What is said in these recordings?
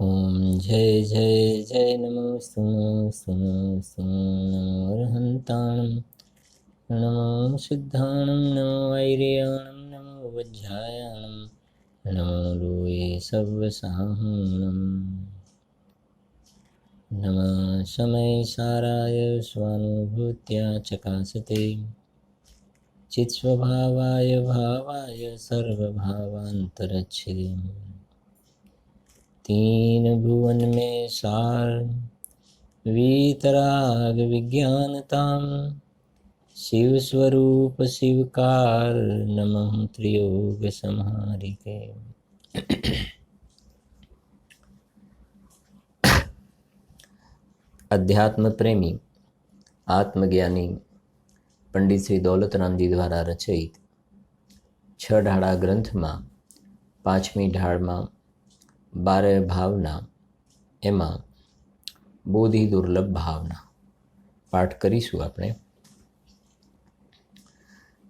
ओम जय जय जय नमो सुनो सुनो सुनो नमो अर्हन्ताणं नमो सिद्धाणं नमो वैर्याणं नमो वज्रायाणं नमो लोये सर्वसाहुणं नमः समय साराय स्वानुभूत्या चकासते चित्स्वभावाय भावाय सर्वभावान्तरच्छिदे तीन भुवन में सार वीतराग विज्ञानताम शिव स्वरूप शिवकार नमः त्रियोग संहारिके। अध्यात्म प्रेमी आत्मज्ञानी पंडित श्री दौलतराम जी द्वारा रचित 6 ढाળા ગ્રંથમાં 5મી ઢાળમાં 12 ભાવના એમાં બોધિ દુર્લભ ભાવના પાઠ કરીશું આપણે।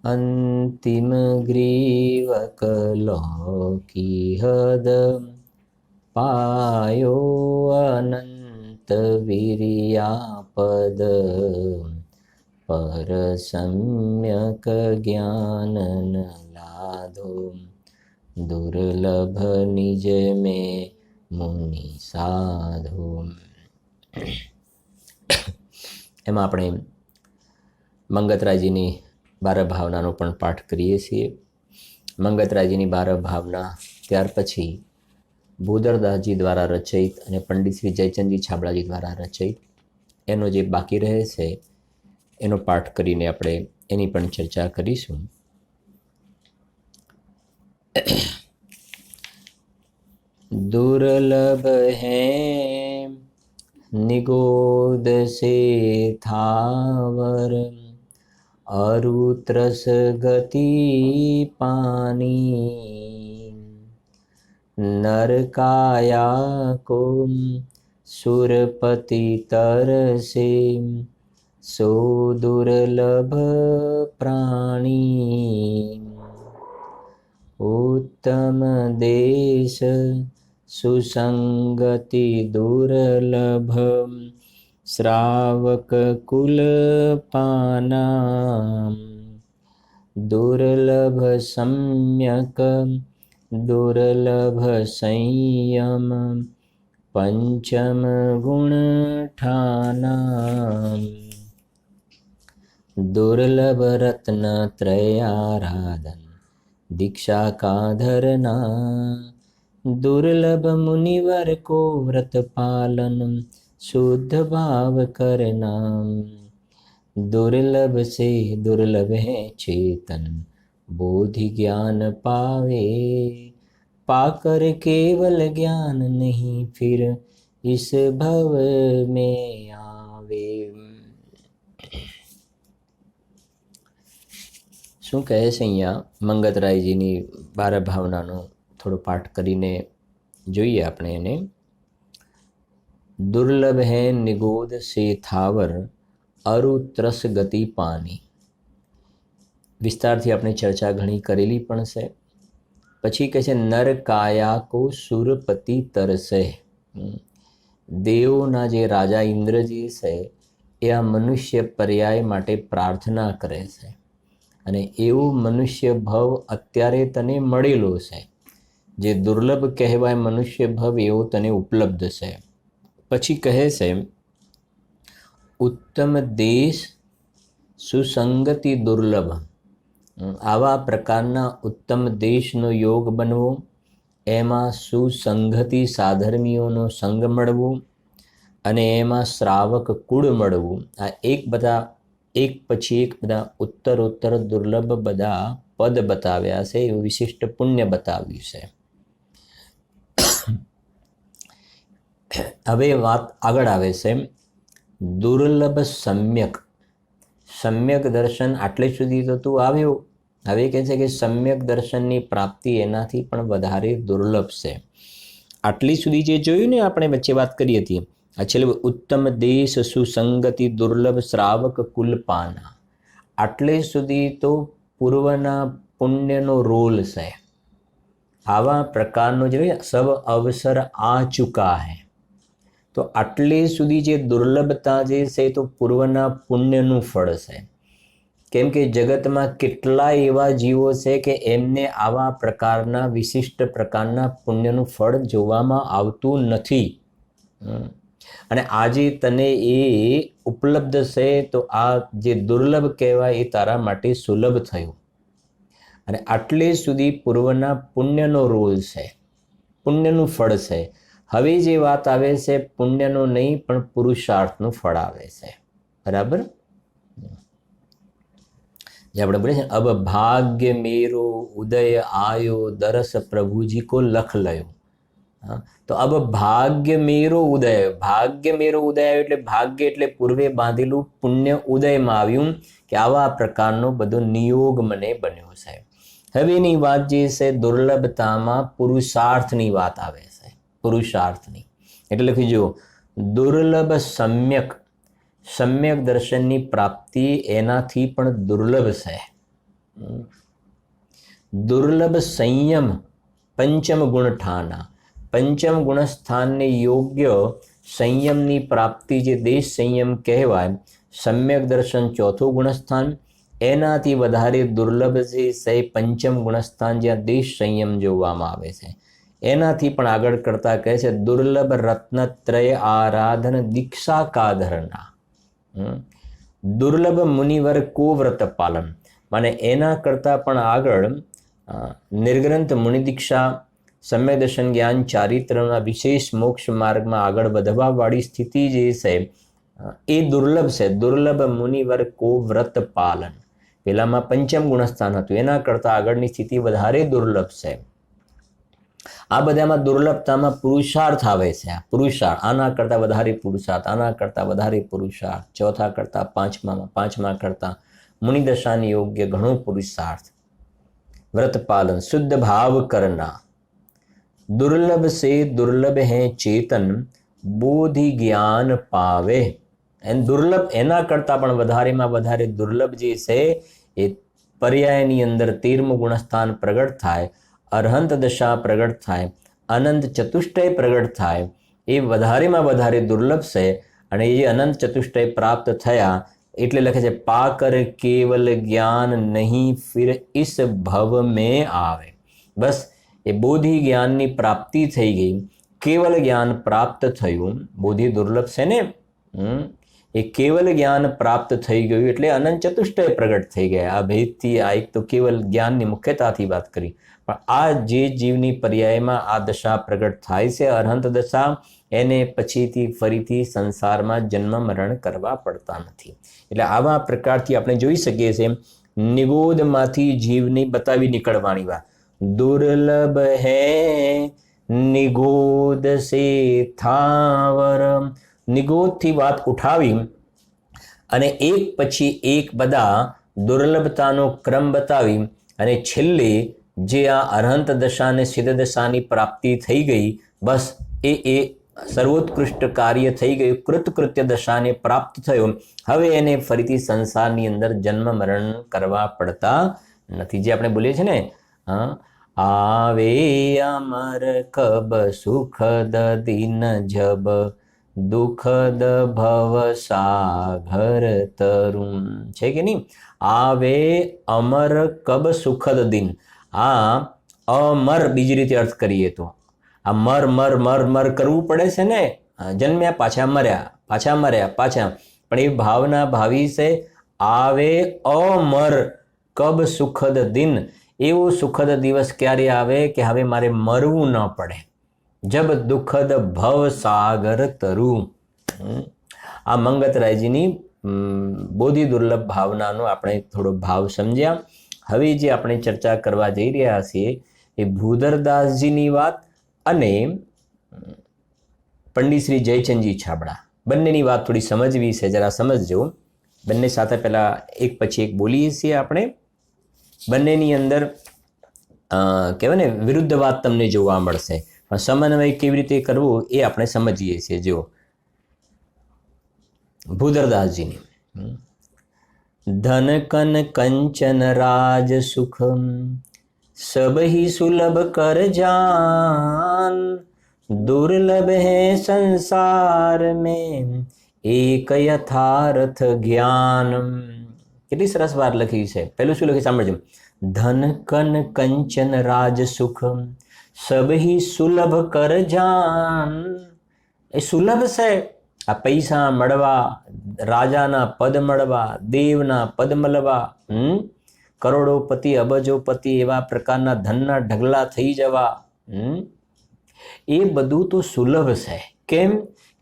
અંતિમ ગ્રીવક લોકી હદ પાયો અનંત વીર્યાપદ પર સમ્યક જ્ઞાન ન લાધો दुर्लभ निज में मुनि साधु। એમાં આપણે મંગતરાયજીની 12 ભાવનાનો પણ પાઠ કરીએ છીએ। મંગતરાયજીની 12 ભાવના ત્યાર પછી ભૂદરદાસજી દ્વારા રચિત અને પંડિત શ્રી જયચંદજી છાબડાજી દ્વારા રચિત એનો જે બાકી રહે છે એનો પાઠ કરીને આપણે એની પણ ચર્ચા કરીશું। दुर्लभ है निगोद से थावर अरुत्रस गति पानी नरकाया को सुरपति तर से सो दुर्लभ प्राणी उत्तम देश सुसंगति दुर्लभ श्रावक कुल पाना दुर्लभ सम्यक दुर्लभ संयम पंचम गुण ठाना दुर्लभ रत्न त्रयाराधन दीक्षा का धरना दुर्लभ मुनिवर को व्रत पालन शुद्ध भाव करना दुर्लभ से दुर्लभ है चेतन बोधि ज्ञान पावे पाकर केवल ज्ञान नहीं फिर इस भव में आवे। શું કહે છે અહીંયા મંગતરાયજીની 12 ભાવનાનો થોડો પાઠ કરીને જોઈએ આપણે એને। दुर्लभ है निगोद से थावर अरु त्रस गति पानी વિસ્તારથી આપણે ચર્ચા ઘણી કરેલી પણ છે। પછી કહે છે નર કાયા को सुरपति तरसे દેવોના જે રાજા ઇન્દ્રજી છે એ આ મનુષ્ય પર્યાય માટે પ્રાર્થના કરે છે અને એવું મનુષ્ય ભવ અત્યારે તને મળેલો છે જે દુર્લભ કહેવાય મનુષ્ય ભવ એવો તને ઉપલબ્ધ છે। પછી કહે છે ઉત્તમ દેશ સુસંગતિ દુર્લભ આવા પ્રકારના ઉત્તમ દેશનો યોગ બનવો એમાં સુસંગતિ સાધર્મીઓનો સંગ મળવો અને એમાં શ્રાવક કુળ મળવું આ એક પછી એક બધા ઉત્તરોત્તર દુર્લભ બધા પદ બતાવ્યા છે એવું વિશિષ્ટ પુણ્ય બતાવ્યું છે। હવે વાત આગળ આવે છે દુર્લભ સમ્યક સમ્યક દર્શન આટલે સુધી તો તું આવ્યો હવે કહે છે કે સમ્યક દર્શનની પ્રાપ્તિ એનાથી પણ વધારે દુર્લભ છે। આટલી સુધી જે જોયું ને આપણે વચ્ચે વાત કરી હતી આ છેલ્લે ઉત્તમ દેશ સુસંગતિ દુર્લભ શ્રાવક કુલપાના આટલે સુધી તો પૂર્વના પુણ્યનો રોલ છે આવા પ્રકારનો જે સબ અવસર આ ચૂકા હૈ, તો આટલે સુધી જે દુર્લભતા જે છે તો પૂર્વના પુણ્યનું ફળ છે. કેમ કે જગતમાં કેટલાય એવા જીવો છે કે એમને આવા પ્રકારના વિશિષ્ટ પ્રકારના પુણ્યનું ફળ જોવામાં આવતું નથી. અને આજે તને એ ઉપલબ્ધ છે તો આ જે દુર્લભ કહેવાય એ તારા માટે સુલભ થયું. અને આટલે સુધી પૂર્વના પુણ્યનો રોલ છે, પુણ્યનું ફળ છે. હવે જે વાત આવે છે પુણ્યનો નહીં પણ પુરુષાર્થનું ફળ આવે છે. બરાબર? જે આપણે બોલીએ છીએ, અબ ભાગ્ય મેરો ઉદય આયો, દરસ પ્રભુજી કો લખ લયો. તો અબ ભાગ્ય મેરો ઉદય, ભાગ્ય મેરો ઉદય આવ્યો એટલે ભાગ્ય એટલે પૂર્વે બાંધેલું પુણ્ય ઉદયમાં આવ્યું કે આવા પ્રકારનો બધો નિયોગ મને બન્યો છે. હવેની વાત જે છે દુર્લભતામાં પુરુષાર્થની વાત આવે છે, પુરુષાર્થની. એટલે લખી જુઓ, દુર્લભ સમ્યક, સમ્યક દર્શનની પ્રાપ્તિ એનાથી પણ દુર્લભ છે. દુર્લભ સંયમ પંચમ ગુણ ઠાના, પંચમ ગુણસ્થાનને યોગ્ય સંયમની પ્રાપ્તિ જે દેશ સંયમ કહેવાય, સમ્યક દર્શન ચોથું ગુણસ્થાન, એનાથી વધારે દુર્લભ જે છે પંચમ ગુણસ્થાન જ્યાં દેશ સંયમ જોવામાં આવે છે. એનાથી પણ આગળ કરતા કહે છે દુર્લભ રત્નત્રય આરાધન દીક્ષા કા ધરના, દુર્લભ મુનિવર કો વ્રત પાલન. માને એના કરતાં પણ આગળ નિર્ગ્રંથ મુનિ દીક્ષા, સમ્યક દર્શન જ્ઞાન ચારિત્રના વિશેષ મોક્ષ માર્ગમાં આગળ વધવાવાળી સ્થિતિ જે છે એ દુર્લભ છે. દુર્લભ મુનિવર કો વ્રત પાલન, પેલામાં પંચમ ગુણસ્થાન હતું, એના કરતાં આગળની સ્થિતિ વધારે દુર્લભ છે. આ બધામાં દુર્લભતામાં પુરુષાર્થ આવે છે. આ પુરુષાર્થ, આના કરતાં વધારે પુરુષાર્થ, આના કરતાં વધારે પુરુષાર્થ, ચોથા કરતાં પાંચમામાં, પાંચમા કરતાં મુનિદશાની યોગ્ય ઘણો પુરુષાર્થ. વ્રત પાલન, શુદ્ધ ભાવ કરના, दुर्लभ से दुर्लभ है चेतन बोधि ज्ञान पावे. એન દુર્લભ એના કરતાં પણ વધારેમાં વધારે દુર્લભ જે છે એ પર્યાયની અંદર 13મું ગુણસ્થાન પ્રગટ થાય, અરહંત દશા પ્રગટ થાય, અનંત ચતુષ્ટય પ્રગટ થાય, એ વધારેમાં વધારે દુર્લભ છે. અને એ અનંત ચતુષ્ટય પ્રાપ્ત થયા એટલે લખે છે પાકર કેવલ જ્ઞાન નહીં ફિર ઇસ ભવ મેં આવે. બસ એ બોધિ જ્ઞાનની પ્રાપ્તિ થઈ ગઈ, કેવલ જ્ઞાન પ્રાપ્ત થયું. બોધિ દુર્લભ છે ને, એ કેવલ જ્ઞાન પ્રાપ્ત થઈ ગયું એટલે અનંત ચતુષ્ટય પ્રગટ થઈ ગયા. આ ભેદથી આ એક તો કેવલ જ્ઞાનની મુખ્યતાથી વાત કરી, પણ આ જે જીવની પર્યાયમાં આ દશા પ્રગટ થાય છે અરહંત દશા, એને પછીથી ફરીથી સંસારમાં જન્મ મરણ કરવા પડતા નથી. એટલે આવા પ્રકારથી આપણે જોઈ શકીએ છીએ નિગોદમાંથી જીવની બતાવી નીકળવાની વાત. दुर्लभ है निगोद से थावर, નિગોદથી વાત ઉઠાવી અને એક પછી એક બધા દુર્લભતાનો ક્રમ બતાવી અને છેલ્લે જે આ અરહંત દશા અને સિદ્ધ દશાની પ્રાપ્તિ થઈ ગઈ, બસ એ સર્વોત્કૃષ્ટ કાર્ય થઈ ગયું, કૃતકૃત્ય દશાને પ્રાપ્ત થયો. હવે એને ફરીથી સંસારની અંદર જન્મ મરણ કરવા પડતા નથી. જે આપણે બોલીએ છીએ ને, આવે અમર કબ સુખદ દિન જબ દુઃખદ ભવ સાગર તરુણ, છે કે નહીં? આવે અમર કબ સુખદ દિન. આ અમર બીજી રીતે અર્થ કરીએ તો આ મર મર મર મર કરવું પડે છે ને, જન્મ્યા પાછા મર્યા, પાછા મર્યા પાછા, પણ એ ભાવના ભાવી છે. આવે અમર કબ સુખદ દિન, એવો સુખદ દિવસ ક્યારે આવે કે હવે મારે મરવું ન પડે. જબ દુઃખદ ભવ સાગર તરું. આ મંગતરાયજીની બોધિ દુર્લભ ભાવનાનો આપણે થોડો ભાવ સમજ્યા. હવે જે આપણે ચર્ચા કરવા જઈ રહ્યા છીએ એ ભૂધરદાસજીની વાત અને પંડિત શ્રી જયચંદજી છાબડા બંનેની વાત થોડી સમજવી છે, જરા સમજજો. બંને સાથે પહેલાં એક પછી એક બોલીએ છીએ આપણે. બંનેની અંદર કહેવાય ને વિરુદ્ધ વાત તમને જોવા મળશે, પણ સમન્વય કેવી રીતે કરવો એ આપણે સમજીએ છીએ. જો ભૂધરદાસજીની ધન કન કંચન રાજ સુખ सब ही सुलभ कर जान, दुर्लभ है संसार में એક યથાર્થ જ્ઞાન. કેટલી સરસ વાત લખી છે. પહેલું શું લખી સાંભળજો. ધન કન કંચન રાજ સુખ સબહી સુલભ કર જાન. એ સુલભ છે. આ પૈસા મળવા, રાજાના પદ મળવા, દેવના પદ મળવા, કરોડોપતિ અબજોપતિ એવા પ્રકારના ધનના ઢગલા થઈ જવા, એ બધું તો સુલભ છે.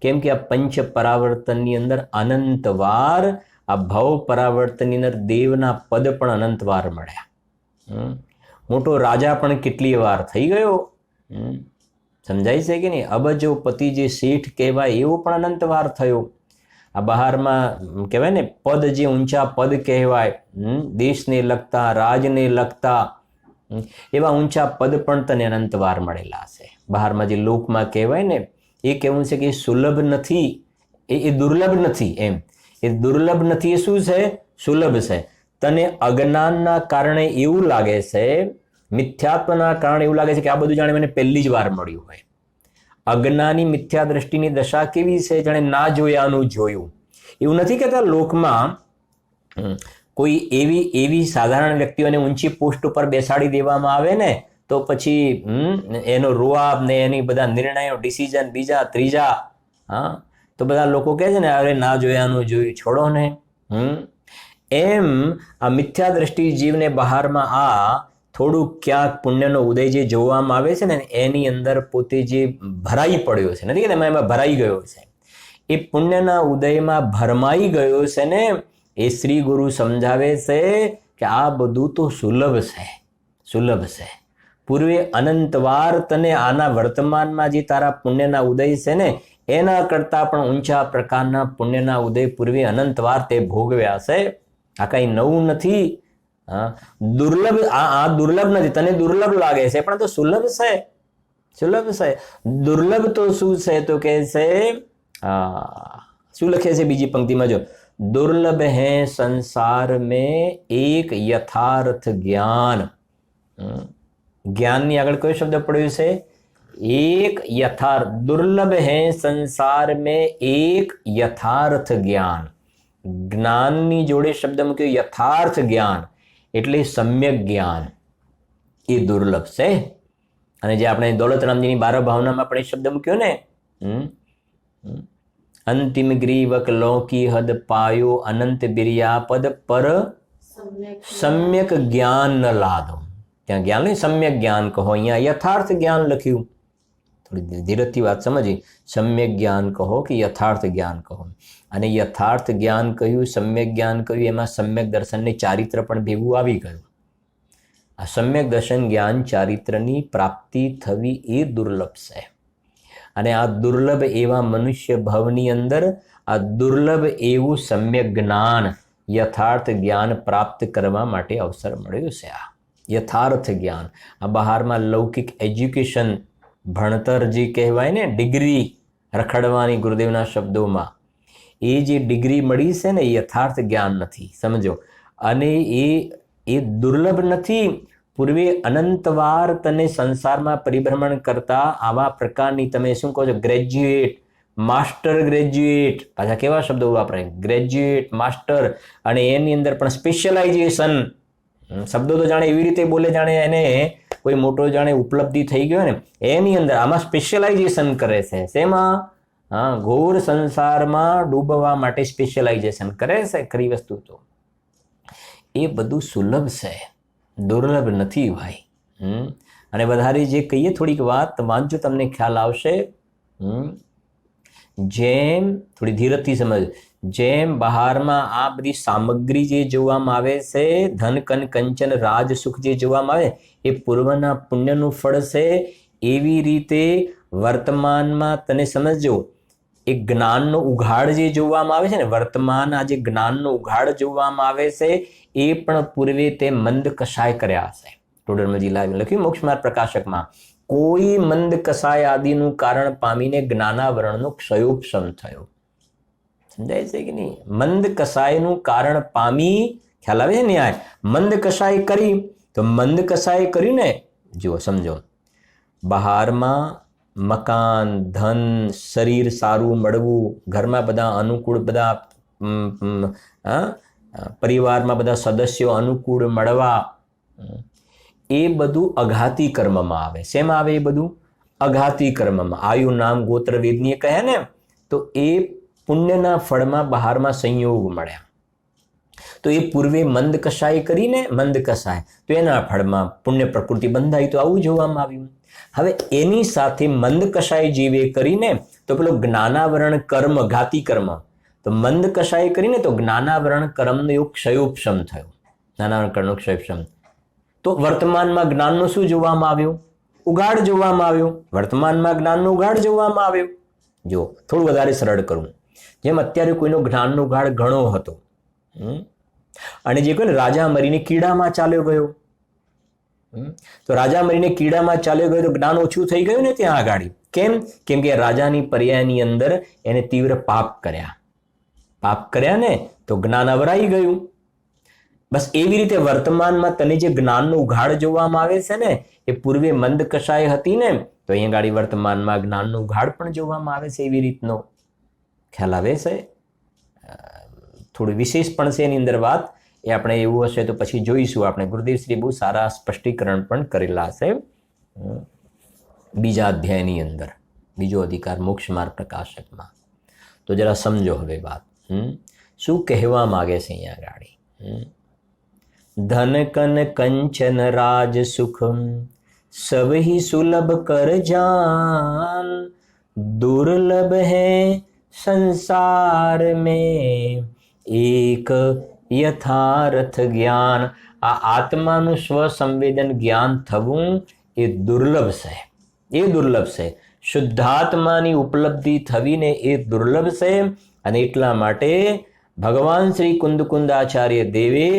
કેમ કે આ પંચ પરાવર્તનની અંદર અનંતવાર, આ ભવ પરાવર્તનની અંદર દેવના પદ પણ અનંતવાર મળ્યા. મોટો રાજા પણ કેટલી વાર થઈ ગયો. સમજાય છે કે નહીં? અબજોપતિ જે શેઠ કહેવાય એવો પણ અનંતવાર થયો. આ બહારમાં કહેવાય ને પદ, જે ઊંચા પદ કહેવાય, દેશને લગતા, રાજને લગતા, એવા ઊંચા પદ પણ તને અનંતવાર મળેલા છે. બહારમાં જે લોકમાં કહેવાય ને, એ કહેવું છે કે સુલભ નથી, એ દુર્લભ નથી. એમ એ દુર્લભ નથી, એ શું છે? સુલભ છે. તને અજ્ઞાનના કારણે એવું લાગે છે, મિથ્યાત્વના કારણે એવું લાગે છે કે આ બધું જાણે મને પહેલી જ વાર મળ્યું હોય. અજ્ઞાની મિથ્યા દ્રષ્ટિની દશા કેવી છે? જાણે ના જોયાનું જોયું. એવું નથી કહેતા લોકમાં કોઈ એવી સાધારણ વ્યક્તિઓને ઊંચી પોસ્ટ ઉપર બેસાડી દેવામાં આવે ને, તો પછી એનો રૂઆબ ને એની બધા નિર્ણયો, ડિસિઝન બીજા ત્રીજા, તો બધા લોકો કહે છે ને, અરે ના જોયાનું જોયું, છોડો ને. એમ આ મિથ્યા દ્રષ્ટિ જીવને બહારમાં આ થોડુંક ક્યાંક પુણ્યનો ઉદય જે જોવામાં આવે છે ને, એની અંદર પોતે જે ભરાઈ પડ્યો છે, નથી કે એમાં ભરાઈ ગયો છે, એ પુણ્યના ઉદયમાં ભરમાઈ ગયો છે ને, એ શ્રી ગુરુ સમજાવે છે કે આ બધું તો સુલભ છે, સુલભ છે. પૂર્વે અનંતવાર તને આના વર્તમાનમાં જે તારા પુણ્યના ઉદય છે ને, એના કરતાં પણ ઊંચા પ્રકારના પુણ્યના ઉદય પૂર્વે અનંતવાર તે ભોગવ્યા છે. આ કંઈ નવું નથી. દુર્લભ, આ દુર્લભ નથી. તને દુર્લભ લાગે છે, પણ તો સુલભ છે, સુલભ છે. દુર્લભ તો શું છે? તો કહે છે, શું લખે છે બીજી પંક્તિમાં જો, दुर्लभ है संसार में एक यथार्थ ज्ञान. ज्ञान ની આગળ કયો શબ્દ પડ્યો છે? એક યથાર્થ. दुर्लभ है संसार में एक यथार्थ ज्ञान. જ્ઞાનની જોડે શબ્દ મૂક્યો યથાર્થ જ્ઞાન, એટલે સમ્યક જ્ઞાન. એ દુર્લભ છે. અને જે આપણે દોલતરામજીની 12 ભાવનામાં આપણે શબ્દ મૂક્યો ને, અંતિમ ગ્રીવક લૌકી હદ પાયો અનંત બિરિયાપદ પર સમ્યક જ્ઞાન ન લાદો. ત્યાં જ્ઞાન નહીં, સમ્યક જ્ઞાન કહો. અહીંયા યથાર્થ જ્ઞાન લખ્યું. થોડી ધીરજથી વાત સમજી. સમ્યક જ્ઞાન કહો કે યથાર્થ જ્ઞાન કહો. અને યથાર્થ જ્ઞાન કહ્યું, સમ્યક જ્ઞાન કહ્યું, એમાં સમ્યક દર્શનની ચારિત્ર પણ ભેગું આવી ગયું. આ સમ્યક દર્શન જ્ઞાન ચારિત્રની પ્રાપ્તિ થવી એ દુર્લભ છે. અને આ દુર્લભ એવા મનુષ્ય ભવની અંદર આ દુર્લભ એવું સમ્યક જ્ઞાન, યથાર્થ જ્ઞાન પ્રાપ્ત કરવા માટે અવસર મળ્યો છે. આ યથાર્થ જ્ઞાન. આ બહારમાં લૌકિક એજ્યુકેશન, ભણતર જે કહેવાય ને, ડિગ્રી રખડવાની ગુરુદેવના શબ્દોમાં, એ જે ડિગ્રી મળી છે ને, એ યથાર્થ જ્ઞાન નથી. સમજો. અને એ દુર્લભ નથી. પૂર્વે અનંતવાર તને સંસારમાં પરિભ્રમણ કરતા આવા પ્રકારની, તમે શું કહો છો, ગ્રેજ્યુએટ, માસ્ટર ગ્રેજ્યુએટ, પાછા કેવા શબ્દો વાપરાય, ગ્રેજ્યુએટ, માસ્ટર, અને એની અંદર પણ સ્પેશિયલાઇઝેશન. શબ્દો તો જાણે એવી રીતે બોલે જાણે એને કોઈ મોટો જાણે ઉપલબ્ધિ થઈ ગયો ને, એની અંદર આમાં સ્પેશિયલાઇઝેશન કરે છે. શેમાં? ઘોર સંસારમાં ડૂબવા માટે સ્પેશિયલાઇઝેશન કરે છે. ખરી વસ્તુ તો એ બધું સુલભ છે, દુર્લભ નથી ભાઈ. અને વધારે જે કહીએ, થોડીક વાત વાંચજો, તમને ખ્યાલ આવશે. જેમ થોડી ધીરજથી સમજ, જેમ બહારમાં આ બધી સામગ્રી જે જોવામાં આવે છે, ધન કન કંચન રાજ સુખ જે જોવામાં આવે, એ પૂર્વના પુણ્યનું ફળ છે. એવી રીતે વર્તમાનમાં તને સમજજો, એ જ્ઞાનનો ઉઘાડ જે જોવામાં આવે છે ને, વર્તમાન આ જે જ્ઞાનનો ઉઘાડ જોવામાં આવે છે, એ પણ પૂર્વે તે મંદ કષાય કર્યા છે. ટોડરમલજી લખ્યું મોક્ષમાર્ગ પ્રકાશકમાં, કોઈ મંદ કષાય આદિનું કારણ પામીને જ્ઞાનાવરણનો ક્ષયોપશમ થયો. સમજાય છે કે નહીં? મંદ કષાયનું કારણ પામી, ખ્યાલ આવે છે ન્યાય. મંદ કષાય કરી તો મંદ કસાય કરીને જુઓ, સમજો, બહારમાં મકાન, ધન, શરીર સારું મળવું, ઘરમાં બધા અનુકૂળ, બધા પરિવારમાં બધા સદસ્યો અનુકૂળ મળવા, એ બધું અઘાતી કર્મમાં આવે. શેમાં આવે? એ બધું અઘાતી કર્મમાં. આયુ નામ ગોત્ર વેદનીય કહે ને, તો એ પુણ્યના ફળમાં બહારમાં સંયોગ મળ્યા. તો એ પૂર્વે મંદ કસાય કરીને, મંદ કસાય તો એના ફળમાં પુણ્ય પ્રકૃતિ બંધાઈ, તો આવું જોવામાં આવ્યું. હવે એની સાથે મંદ કસાય જીવે કરીને તો પેલો જ્ઞાનાવરણ કર્મ, ઘાતી કર્મ, તો મંદ કસાય કરીને તો જ્ઞાનાવરણ કર્મનો એક ક્ષયોપશમ થયો. જ્ઞાનાવરણ કર્મનો ક્ષયોપશમ. તો વર્તમાનમાં જ્ઞાનનું શું જોવામાં આવ્યું? ઉગાડ જોવામાં આવ્યું. વર્તમાનમાં જ્ઞાનનો ઉગાડ જોવામાં આવ્યો. જો થોડું વધારે સરળ કરું, જેમ અત્યારે કોઈનો જ્ઞાનનો ઉગાડ ઘણો હતો, અને જે કોઈ રાજા મરીને કીડામાં ચાલ્યો ગયો, તો રાજા મરીને કીડામાં ચાલ્યો ગયો તો જ્ઞાન ઓછું થઈ ગયું ને ત્યાં આગાડી. કેમ? કેમ કે રાજાની પર્યાયની અંદર એને તીવ્ર પાપ કર્યા ને તો જ્ઞાન અવરાઈ ગયું. બસ એવી રીતે વર્તમાનમાં તને જે જ્ઞાનનો ઉઘાડ જોવામાં આવે છે ને, એ પૂર્વે મંદ કસાય હતી ને, તો અહીંયા ગાડી વર્તમાનમાં જ્ઞાનનો ઉઘાડ પણ જોવામાં આવે છે. એવી રીતનો ખ્યાલ આવે છે. થોડું વિશેષ પણ છે એની અંદર વાત, એ આપણે એવું હશે તો પછી જોઈશું. આપણે ગુરુદેવશ્રી બહુ સારા સ્પષ્ટીકરણ પણ કરેલા છે બીજા અધ્યાયની અંદર, બીજો અધિકાર મોક્ષ માર્ગ પ્રકાશકમાં. તો જરા સમજો હવે વાત. શું કહેવા માગે છે અહીંયા ગાડી? ધન કન કંચન રાજ સુખ સબહી સુલભ કર જાન, दुर्लभ है संसार में एक યથાર્થ જ્ઞાન. આ આત્માનું સ્વસંવેદન જ્ઞાન થવું એ દુર્લભ છે, એ દુર્લભ છે. શુદ્ધાત્માની ઉપલબ્ધિ થવીને એ દુર્લભ છે. અને એટલા માટે ભગવાન શ્રી કુંદકુંદાચાર્ય દેવે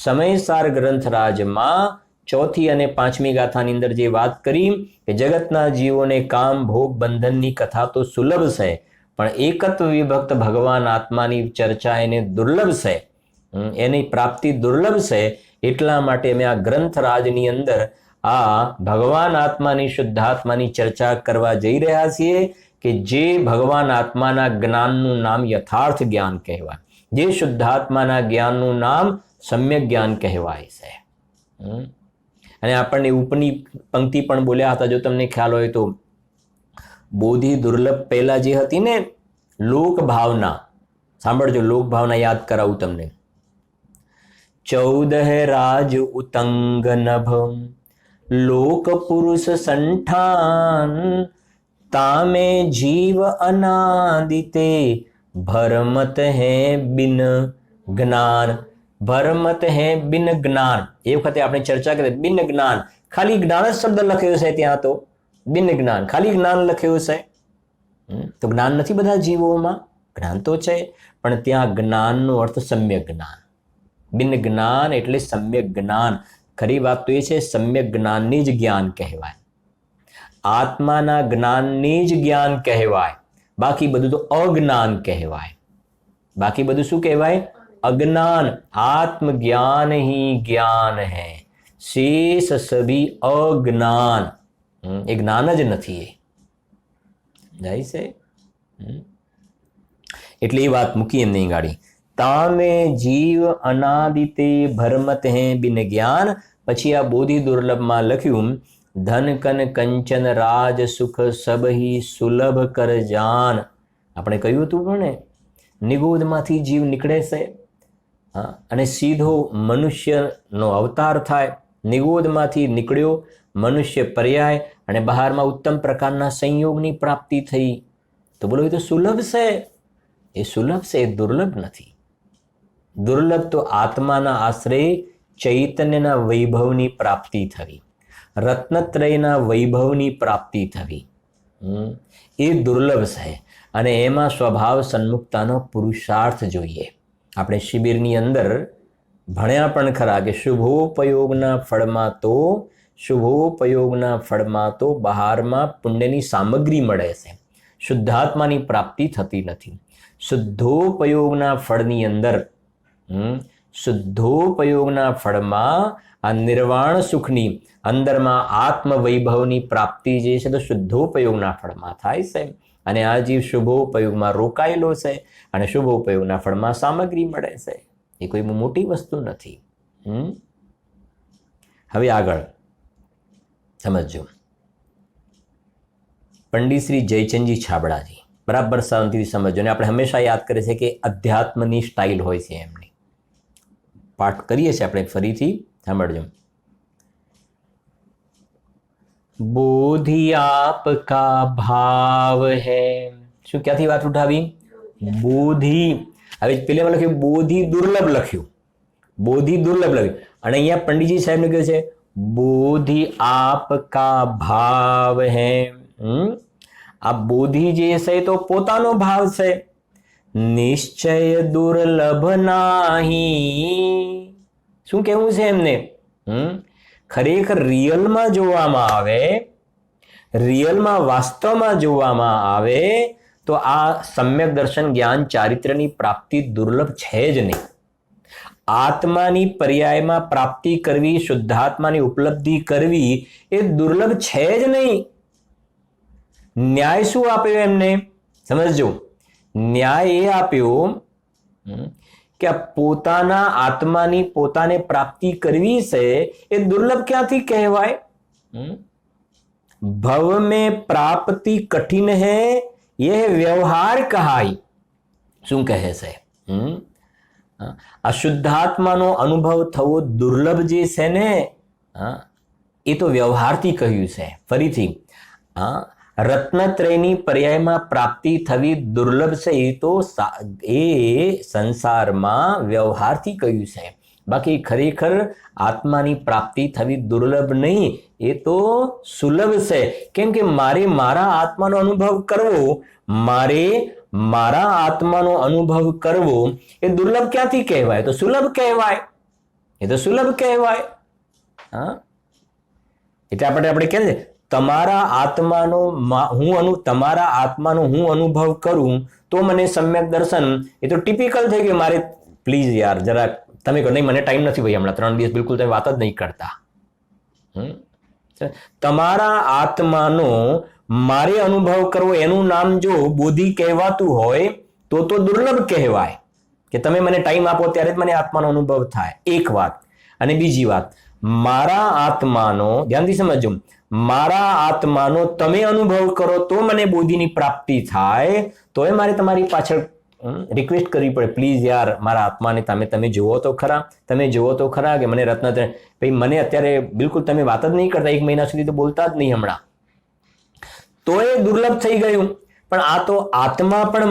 સમયસાર ગ્રંથરાજમાં 4th અને 5મી ગાથાની અંદર જે વાત કરી કે જગતના જીવોને કામ ભોગ બંધનની કથા તો સુલભ છે, પણ એકત્વ વિભક્ત ભગવાન આત્માની ચર્ચા એને દુર્લભ છે, એની પ્રાપ્તિ દુર્લભ છે. એટલા માટે અમે આ ગ્રંથરાજની અંદર આ ભગવાન આત્માની શુદ્ધાત્માની ચર્ચા કરવા જઈ રહ્યા છીએ કે જે ભગવાન આત્માના જ્ઞાનનું નામ યથાર્થ જ્ઞાન કહેવાય, જે શુદ્ધાત્માના જ્ઞાનનું નામ સમ્યક જ્ઞાન કહેવાય છે. અને આપણને ઉપરની પંક્તિ પણ બોલ્યા હતા, જો તમને ખ્યાલ હોય તો, બોધિ દુર્લભ પહેલા જે હતી ને લોક ભાવના, સાંભળજો, લોક ભાવના યાદ કરાવું તમને. 14 રાજ ઉતંગ નભ લોક પુરુષ સંઠાન, તામે જીવ અનાદિતે ભરમત હે બિન જ્ઞાન. ભરમત હે બિન જ્ઞાન, એ વખતે આપણે ચર્ચા કરી બિન જ્ઞાન, ખાલી જ્ઞાન જ શબ્દ લખ્યો છે ત્યાં, તો બિન જ્ઞાન, ખાલી જ્ઞાન લખ્યું છે. તો જ્ઞાન નથી બધા જીવોમાં, જ્ઞાન તો છે, પણ ત્યાં જ્ઞાનનો અર્થ સમ્યક જ્ઞાન. બિન જ્ઞાન એટલે સમ્યક જ્ઞાન. ખરી વાત તો એ છે સમ્યક જ્ઞાનની જ જ્ઞાન કહેવાય, આત્માના જ્ઞાનની જ જ્ઞાન કહેવાય. બાકી બધું તો અજ્ઞાન કહેવાય. બાકી બધું શું કહેવાય? अज्ञान. आत्मज्ञान ही ज्ञान है, शेष सभी अज्ञान. એ જ્ઞાન જ નથી. એ જાય છે એટલે એ વાત મૂકી એમ નહીં ગાડી. તામે જીવ અનાદિતે ભરમત હે બિન જ્ઞાન. પછી આ બોધિ દુર્લભમાં લખ્યું ધન કન કંચન રાજ સુખ સબહી સુલભ કર જાન. આપણે કહ્યું હતું પણ નિગોદમાંથી જીવ નીકળે છે અને સીધો મનુષ્યનો અવતાર થાય. નિગોદમાંથી નીકળ્યો મનુષ્ય પર્યાય અને બહારમાં ઉત્તમ પ્રકારના સંયોગની પ્રાપ્તિ થઈ. તો બોલો એ તો સુલભ છે, એ સુલભ છે, એ દુર્લભ નથી. દુર્લભ તો આત્માના આશ્રય ચૈતન્યના વૈભવની પ્રાપ્તિ થવી, રત્નત્રયના વૈભવની પ્રાપ્તિ થવી, એ દુર્લભ છે. અને એમાં સ્વભાવ સન્મુક્તાનો પુરુષાર્થ જોઈએ. આપણે શિબિરની અંદર ભણ્યા પણ ખરા કે શુભોપયોગના ફળમાં તો બહારમાં પુણ્યની સામગ્રી મળે છે, શુદ્ધાત્માની પ્રાપ્તિ થતી નથી. શુદ્ધોપયોગના ફળની અંદર શુદ્ધોપયોગના ફળમાં આ નિર્વાણ સુખની અંદરમાં આત્મવૈભવની પ્રાપ્તિ જે છે તો શુદ્ધોપયોગના ફળમાં થાય છે, અને આ જીવ શુભોપયોગમાં રોકાયેલો છે અને શુભોપયોગના ફળમાં સામગ્રી મળે છે. એ કોઈ મોટી વસ્તુ નથી. હવે આગળ સમજો. પંડિત શ્રી જયચંદજી છાબડાજી બરાબર શાંતિથી સમજો. અને આપણે હંમેશા યાદ કરીએ છીએ કે અધ્યાત્મની સ્ટાઇલ હોય છે એમની. પાઠ કરીએ છીએ આપણે ફરીથી સાંભળજો. બોધિ આપકા ભાવ હૈ. શું ક્યાંથી વાત ઉઠાવી? બોધિ. હવે પેલામાં લખ્યું બોધિ દુર્લભ લખ્યું, બોધિ દુર્લભ લખ્યું, અને અહીંયા પંડિતજી સાહેબને કહ્યું છે બોધિ આપકા ભાવ હૈ. આ બોધિ જે છે તો પોતાનો ભાવ છે. નિશ્ચય દુર્લભ નાહી. શું કહેવું છે એમને? ખરેખર રિયલમાં જોવામાં આવે, રિયલમાં વાસ્તવમાં જોવામાં આવે તો આ સમ્યક દર્શન જ્ઞાન ચારિત્ર્યની પ્રાપ્તિ દુર્લભ છે જ નહીં. આત્માની પર્યાયમાં પ્રાપ્તિ કરવી, શુદ્ધાત્માની ઉપલબ્ધિ કરવી એ દુર્લભ છે જ નહીં. ન્યાય શું આપ્યો એમને? સમજજો. ન્યાય એ આપ્યો કે પોતાના આત્માની પોતાને પ્રાપ્તિ કરવી છે એ દુર્લભ ક્યાંથી કહેવાય? ભવ में प्राप्ति कठिन है यह व्यवहार कहाई. શું કહે છે? આ શુદ્ધાત્માનો અનુભવ થવો દુર્લભ જે છે ને એ તો વ્યવહારથી કહ્યું છે. ફરીથી રત્નત્રયની પર્યાયમાં પ્રાપ્તિ થવી દુર્લભ છે એ તો એ સંસારમાં વ્યવહારથી કહ્યું છે. બાકી ખરેખર આત્માની પ્રાપ્તિ થવી દુર્લભ નહીં, એ તો સુલભ છે. કેમ કે મારે મારા આત્માનો અનુભવ કરવો, મારે મારા આત્માનો અનુભવ કરવો એ દુર્લભ ક્યાંથી કહેવાય? તો સુલભ કહેવાય. એ તો સુલભ કહેવાય. એટલે આપણે કહે છે તમારા આત્માનો તમારા આત્માનો હું અનુભવ કરું તો મને સમ્યક દર્શન. એ તો ટિપિકલ થઈ ગયું. મારે પ્લીઝ યાર જરા તમે કહો નહીં મને ટાઈમ નથી ભાઈ, હમણાં 3 દિવસ બિલકુલ તમે વાત જ નહીં કરતા. તમારા આત્માનો મારે અનુભવ કરવો એનું નામ જો બોધિ કહેવાતું હોય તો દુર્લભ કહેવાય કે તમે મને ટાઈમ આપો ત્યારે જ મને આત્માનો અનુભવ થાય. એક વાત. અને બીજી વાત, મારા આત્માનો, ધ્યાનથી સમજો, મારા આત્માનો તમે અનુભવ કરો તો મને બોધિની પ્રાપ્તિ થાય, તોય મારે તમારી પાછળ રિક્વેસ્ટ કરવી પડે, પ્લીઝ યાર મારા આત્માને તમે જુઓ તો ખરા, તમે જુઓ તો ખરા કે મને રત્ન ભાઈ મને અત્યારે બિલકુલ તમે વાત જ નહીં કરતા, 1 મહિના સુધી તો બોલતા જ નહીં હમણાં, તો એ દુર્લભ થઈ ગયું. પણ આ તો આત્મા પણ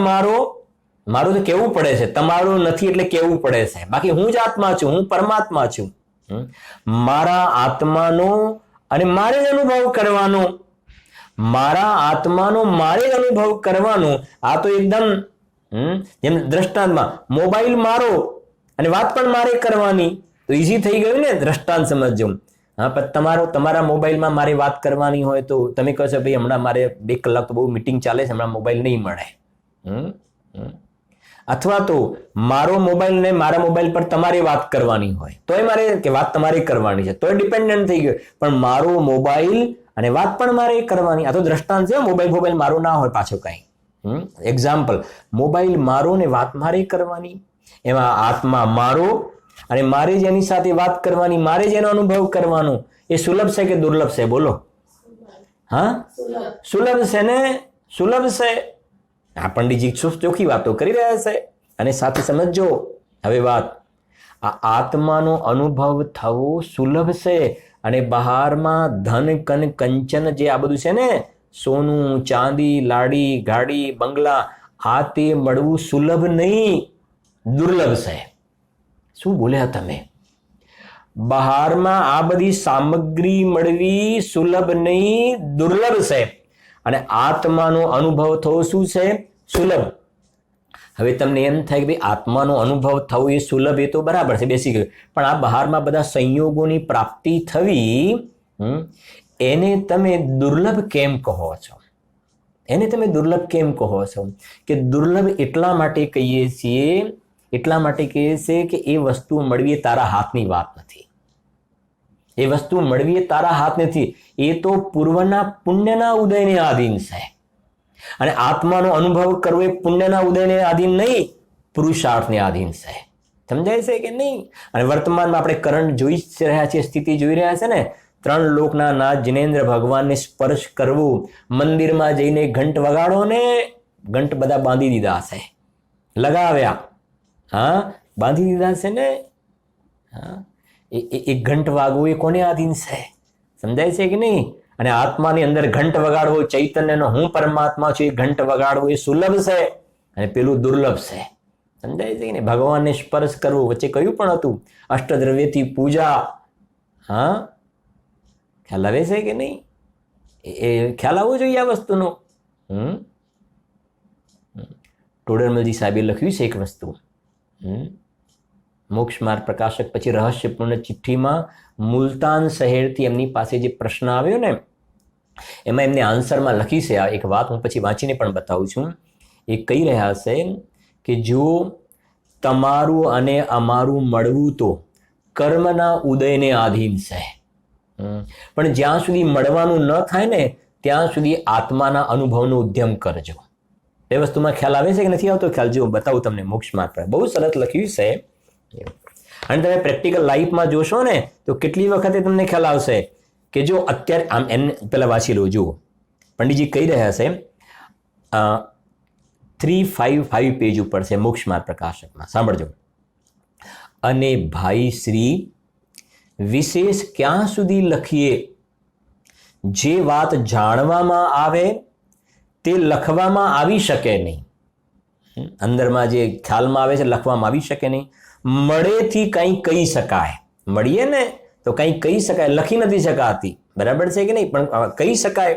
મારું તો કેવું પડે છે, તમારું નથી એટલે કેવું પડે છે. બાકી હું જ આત્મા છું, હું પરમાત્મા છું. મારા આત્માનો અને મારે જ અનુભવ કરવાનો, મારા આત્માનો મારે જ અનુભવ કરવાનો. આ તો એકદમ જેમ દ્રષ્ટાંતમાં મોબાઈલ મારો અને વાત પણ મારે કરવાની, તો ઈઝી થઈ ગયું ને દ્રષ્ટાંત સમજજો. પણ તમારા મોબાઈલમાં મારે વાત કરવાની હોય તો તમે કહો છો ભાઈ હમણાં મારે 2 કલાક તો બહુ મીટિંગ ચાલે છે, હમણાં મોબાઈલ નહીં મળે. અથવા તો મારો મોબાઈલ ને મારા મોબાઈલ પર તમારે વાત કરવાની હોય તોય મારે કે વાત તમારે કરવાની છે, તોય ડિપેન્ડન્ટ થઈ ગયો. પણ મારો મોબાઈલ અને વાત પણ મારે કરવાની. આ તો દ્રષ્ટાંત છે, મોબાઈલ મારો ના હોય પાછો કાંઈ. એક્ઝામ્પલ, મોબાઈલ મારો ને વાત મારે કરવાની, એમાં આત્મા મારો અને મારે જ એની સાથે વાત કરવાની, મારે જ એનો અનુભવ કરવાનો. એ સુલભ છે કે દુર્લભ છે? બોલો. સુલભ છે ને? સુલભ છે. આ પંડિતજી ચોખ્ખી વાતો કરી રહ્યા છે. અને સાથે સમજો હવે વાત, આ આત્માનો અનુભવ થવો સુલભ છે અને બહારમાં ધન કન કંચન જે આ બધું છે ને, સોનું ચાંદી લાડી ગાડી બંગલા, આ તે મળવું સુલભ નહીં, દુર્લભ છે. શું બોલ્યા તમે? બહારમાં આ બધી સામગ્રી મળવી સુલભ નહીં, દુર્લભ છે. અને આત્માનો અનુભવ થવો શું છે? સુલભ. હવે તમને એમ થાય કે ભાઈ આત્માનો અનુભવ થવો એ સુલભ, એ તો બરાબર છે, બેસી ગયું. પણ આ બહારમાં બધા સંયોગોની પ્રાપ્તિ થવી, એને તમે દુર્લભ કેમ કહો છો? એને તમે દુર્લભ કેમ કહો છો? કે દુર્લભ એટલા માટે કહીએ છીએ એટલા માટે કહે છે કે એ વસ્તુ મળવી એ તારા હાથની વાત નથી. એ વસ્તુ મળવી એ તારા હાથ નથી, એ તો પૂર્વના પુણ્યના ઉદયને આધીન છે. અને આત્માનો અનુભવ કરવો એ પુણ્યના ઉદયને આધીન નહીં, પુરુષાર્થને આધીન છે. સમજાય છે કે નહીં? અને વર્તમાનમાં આપણે કરંટ જોઈ જ રહ્યા છીએ, સ્થિતિ જોઈ રહ્યા છે ને. 3 લોકના નાથ જિનેન્દ્ર ભગવાનને સ્પર્શ કરવું, મંદિરમાં જઈને ઘંટ વગાડો ને, ઘંટ બધા બાંધી દીધા છે, લગાવ્યા, હા બાંધી દીધા છે ને. હા, એ ઘંટ વાગવું એ કોને આધીન છે? સમજાય છે કે નહીં? અને આત્માની અંદર ઘંટ વગાડવો, ચૈતન્યનો હું પરમાત્મા છું એ ઘંટ વગાડવો એ સુલભ છે અને પેલું દુર્લભ છે. સમજાય છે કે નહીં? ભગવાનને સ્પર્શ કરવું, વચ્ચે કયું પણ હતું, અષ્ટદ્રવ્યથી પૂજા. હા, ખ્યાલ આવે છે કે નહીં? એ ખ્યાલ આવવો જોઈએ આ વસ્તુનો. ટોડરમલજી સાહેબે લખ્યું છે એક વસ્તુ, મોક્ષ માર્ગ પ્રકાશક પછી રહસ્યપૂર્ણ ચિઠ્ઠીમાં મુલતાન શહેરથી એમની પાસે જે પ્રશ્ન આવ્યો ને, એમાં એમને આન્સરમાં લખી છે આ એક વાત, હું પછી વાંચીને પણ બતાવું છું. એ કહી રહ્યા છે કે જો તમારું અને અમારું મળવું તો કર્મના ઉદયને આધીન છે, પણ જ્યાં સુધી મળવાનું ન થાય ને ત્યાં સુધી આત્માના અનુભવનો ઉદ્યમ કરજો. એ વસ્તુમાં ખ્યાલ આવે છે કે નથી આવતો? ખ્યાલ જો બતાવું તમને. મોક્ષ માર્ગ પર બહુ સરસ લખ્યું છે. અને તમે પ્રેક્ટિકલ લાઈફમાં જોશો ને તો કેટલી વખતે તમને ખ્યાલ આવશે કે જો અત્યારે આમ એને પહેલાં વાંચી લો. જુઓ, પંડિતજી કહી રહ્યા છે 355 પેજ ઉપર છે મોક્ષ માર્ગ પ્રકાશકમાં. સાંભળજો. અને ભાઈ શ્રી વિશેષ ક્યાં સુધી લખીએ? જે વાત જાણવામાં આવે તે લખવામાં આવી શકે નહીં. અંદરમાં જે ખ્યાલમાં આવે છે લખવામાં આવી શકે નહીં. મળેથી કંઈ કહી શકાય. મળીએ ને તો કંઈ કહી શકાય, લખી નથી શકાતી. બરાબર છે કે નહીં? પણ કહી શકાય.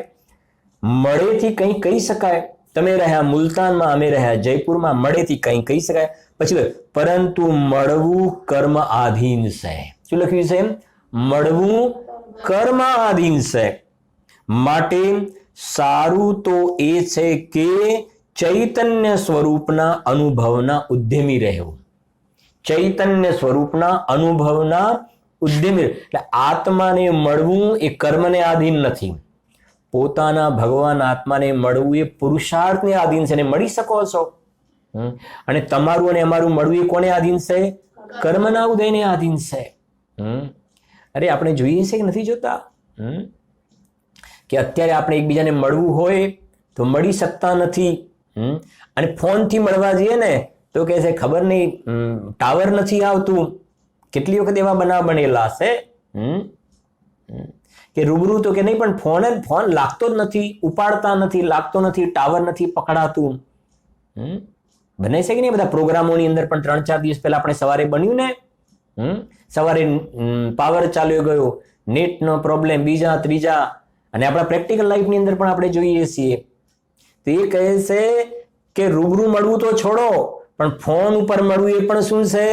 મળેથી કંઈ કહી શકાય. તમે રહ્યા મુલતાનમાં, અમે રહ્યા જયપુરમાં, મળેથી કંઈ કહી શકાય. પછી પરંતુ મળવું કર્મ આધીન છે. શું લખ્યું છે? મળવું કર્મ આધીન છે. માટે સારું તો એ છે કે ચૈતન્ય સ્વરૂપના અનુભવના ઉદ્યમી રહેવું. ચૈતન્ય સ્વરૂપના અનુભવના ઉદ્યમી. એટલે આત્માને મળવું એ કર્મને આધીન નથી. પોતાના ભગવાન આત્માને મળવું એ પુરુષાર્થને આધીન છે. અને મળી શકો છો. અને તમારું અને અમારું મળવું એ કોને આધીન છે? કર્મના ઉદયને આધીન છે. અરે આપણે જોઈએ છે કે નથી જોતા કે અત્યારે આપણે એકબીજાને મળવું હોય તો મળી શકતા નથી. અને ફોનથી મળવા જઈએ ને તો કહે છે ખબર નહીં ટાવર નથી આવતું. કેટલી વખત એવા બનાવ બનેલા છે કે રૂબરૂ તો કે નહીં, પણ ફોન લાગતો જ નથી, ઉપાડતા નથી, લાગતો નથી, ટાવર નથી પકડાતું. બને છે કે નહીં? બધા પ્રોગ્રામોની અંદર પણ 3-4 દિવસ પહેલા આપણે સવારે બન્યું ને, સવારે પાવર ચાલ્યો ગયો, નેટનો પ્રોબ્લેમ, બીજા ત્રીજા. અને આપણા પ્રેક્ટિકલ લાઈફની અંદર પણ આપણે જોઈએ છીએ. તો એ કહે છે કે રૂબરૂ મળવું તો છોડો, પણ ફોન ઉપર મળવું એ પણ શું છે?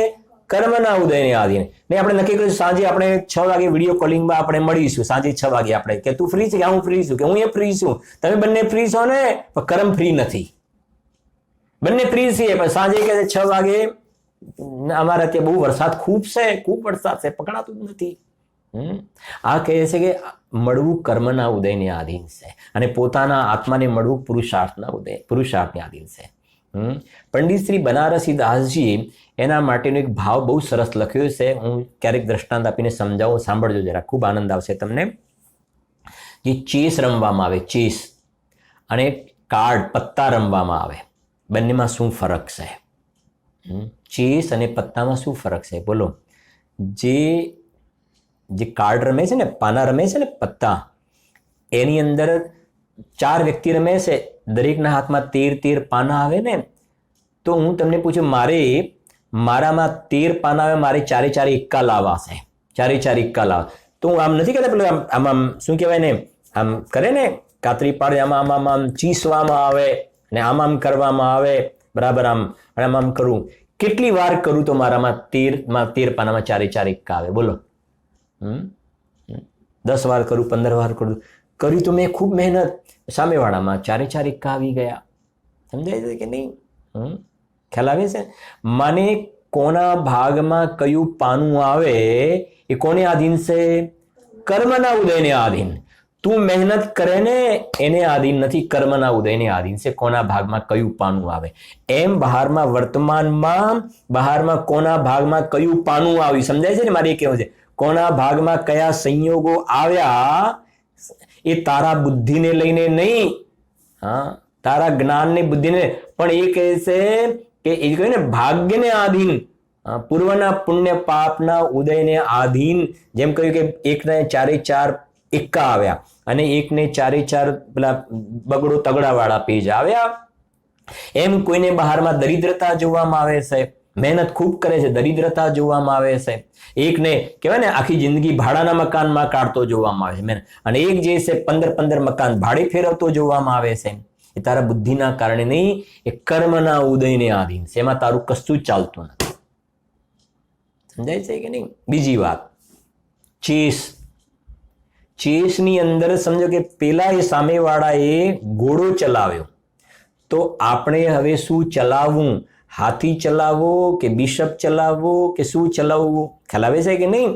કર્મના ઉદયને આધીન. ને આપણે નક્કી કર્યું સાંજે આપણે 6 વાગે વિડીયો કોલિંગમાં આપણે મળીશું. સાંજે 6 વાગે આપણે કે તું ફ્રી છે કે હું ફ્રી છું, કે હું એ ફ્રી છું. તમે બંને ફ્રી છો ને, પણ કર્મ ફ્રી નથી. બંને ફ્રી છીએ પણ સાંજે કે 6 વાગે અમારા ત્યાં બહુ વરસાદ ખૂબ છે, ખૂબ વરસાદ છે, પકડાતું જ નથી. આ કહે છે કે મળવું કર્મના ઉદયને આધીન છે અને પોતાના આત્માને મળવું પુરુષાર્થને આધીન છે. પંડિત શ્રી બનારસી દાસજીએ એના માટેનો એક ભાવ બહુ સરસ લખ્યો છે. હું ક્યારેક દ્રષ્ટાંત આપીને સમજાવું, સાંભળજો જરા, ખૂબ આનંદ આવશે તમને. જે ચેસ રમવામાં આવે, ચેસ અને કાર્ડ પત્તા રમવામાં આવે, બંનેમાં શું ફરક છે? ચેસ અને પત્તામાં શું ફરક છે બોલો? જે કાર્ડ રમે છે ને, પાના રમે છે ને, પત્તા, એની અંદર 4 વ્યક્તિ રમે છે, દરેકના હાથમાં 13 પાના આવે ને. તો હું તમને પૂછું, મારામાં 13 પાના આવે, મારે 4 એક્કા લાવવા છે, 4 એક્કા લાવવા. તો હું આમ નથી કહેતા પેલું આમ શું કહેવાય ને, આમ કરે ને કાતરી પાડે, આમ ચીસવામાં આવે ને આમ કરવામાં આવે, બરાબર, આમ કરું. કેટલી વાર કરું તો મારામાં 13 પાનામાં 4 એક્કા આવે? બોલો. 10 વાર કરું, 15 વાર કરું, કર્યું તો મેં ખૂબ મહેનત, સામેવાળામાં 4 એક્કા આવી ગયા. સમજાય છે કે નહીં? ખ્યાલ આવે છે? મને કોના ભાગમાં કયું પાનું આવે એ કોને આધીન છે? કર્મના ઉદયને આધીન. તું મહેનત કરે ને એને આધીન નથી, કર્મના ઉદયને આધીન છે કોના ભાગમાં કયું પાનું આવે. એમ બહારમાં વર્તમાનમાં બહારમાં કોના ભાગમાં કયું પાનું આવ્યું સમજાય છે ને? મારે એ કહેવું છે કોના ભાગમાં કયા સંયોગો આવ્યા એ તારા બુદ્ધિને લઈને નહીં, હા, તારા જ્ઞાનની બુદ્ધિને, પણ એ કહે છે કે એ કહે ને ભાગ્યને આધીન, પૂર્વના પુણ્ય પાપના ઉદયને આધીન. જેમ કહ્યું કે એકને 4 એકા આવ્યા અને એકને 4 પેલા બગડો તગડા વાળા પેજ આવ્યા. એમ કોઈને બહારમાં દરિદ્રતા જોવામાં આવે છે, મહેનત ખૂબ કરે છે, દરિદ્રતા જોવામાં આવે છે. એકને કહેવાય ને આખી જિંદગી ભાડાના મકાનમાં કાઢતો જોવામાં આવે છે, અને એક જે છે 15 મકાન ભાડે ફેરવતો જોવામાં આવે છે. એ તારા બુદ્ધિના કારણે નહીં, એ કર્મના ઉદયને આધીન છે. એમાં તારું કશું જ ચાલતું નથી. સમજાય છે કે નહીં? બીજી વાત, ચેસની અંદર સમજો કે પેલા એ સામેવાળાએ ઘોડો ચલાવ્યો, તો આપણે હવે શું ચલાવવું? હાથી ચલાવવો કે બિશપ ચલાવવો કે શું ચલાવવું? ખ્યાલ આવે છે કે નહીં?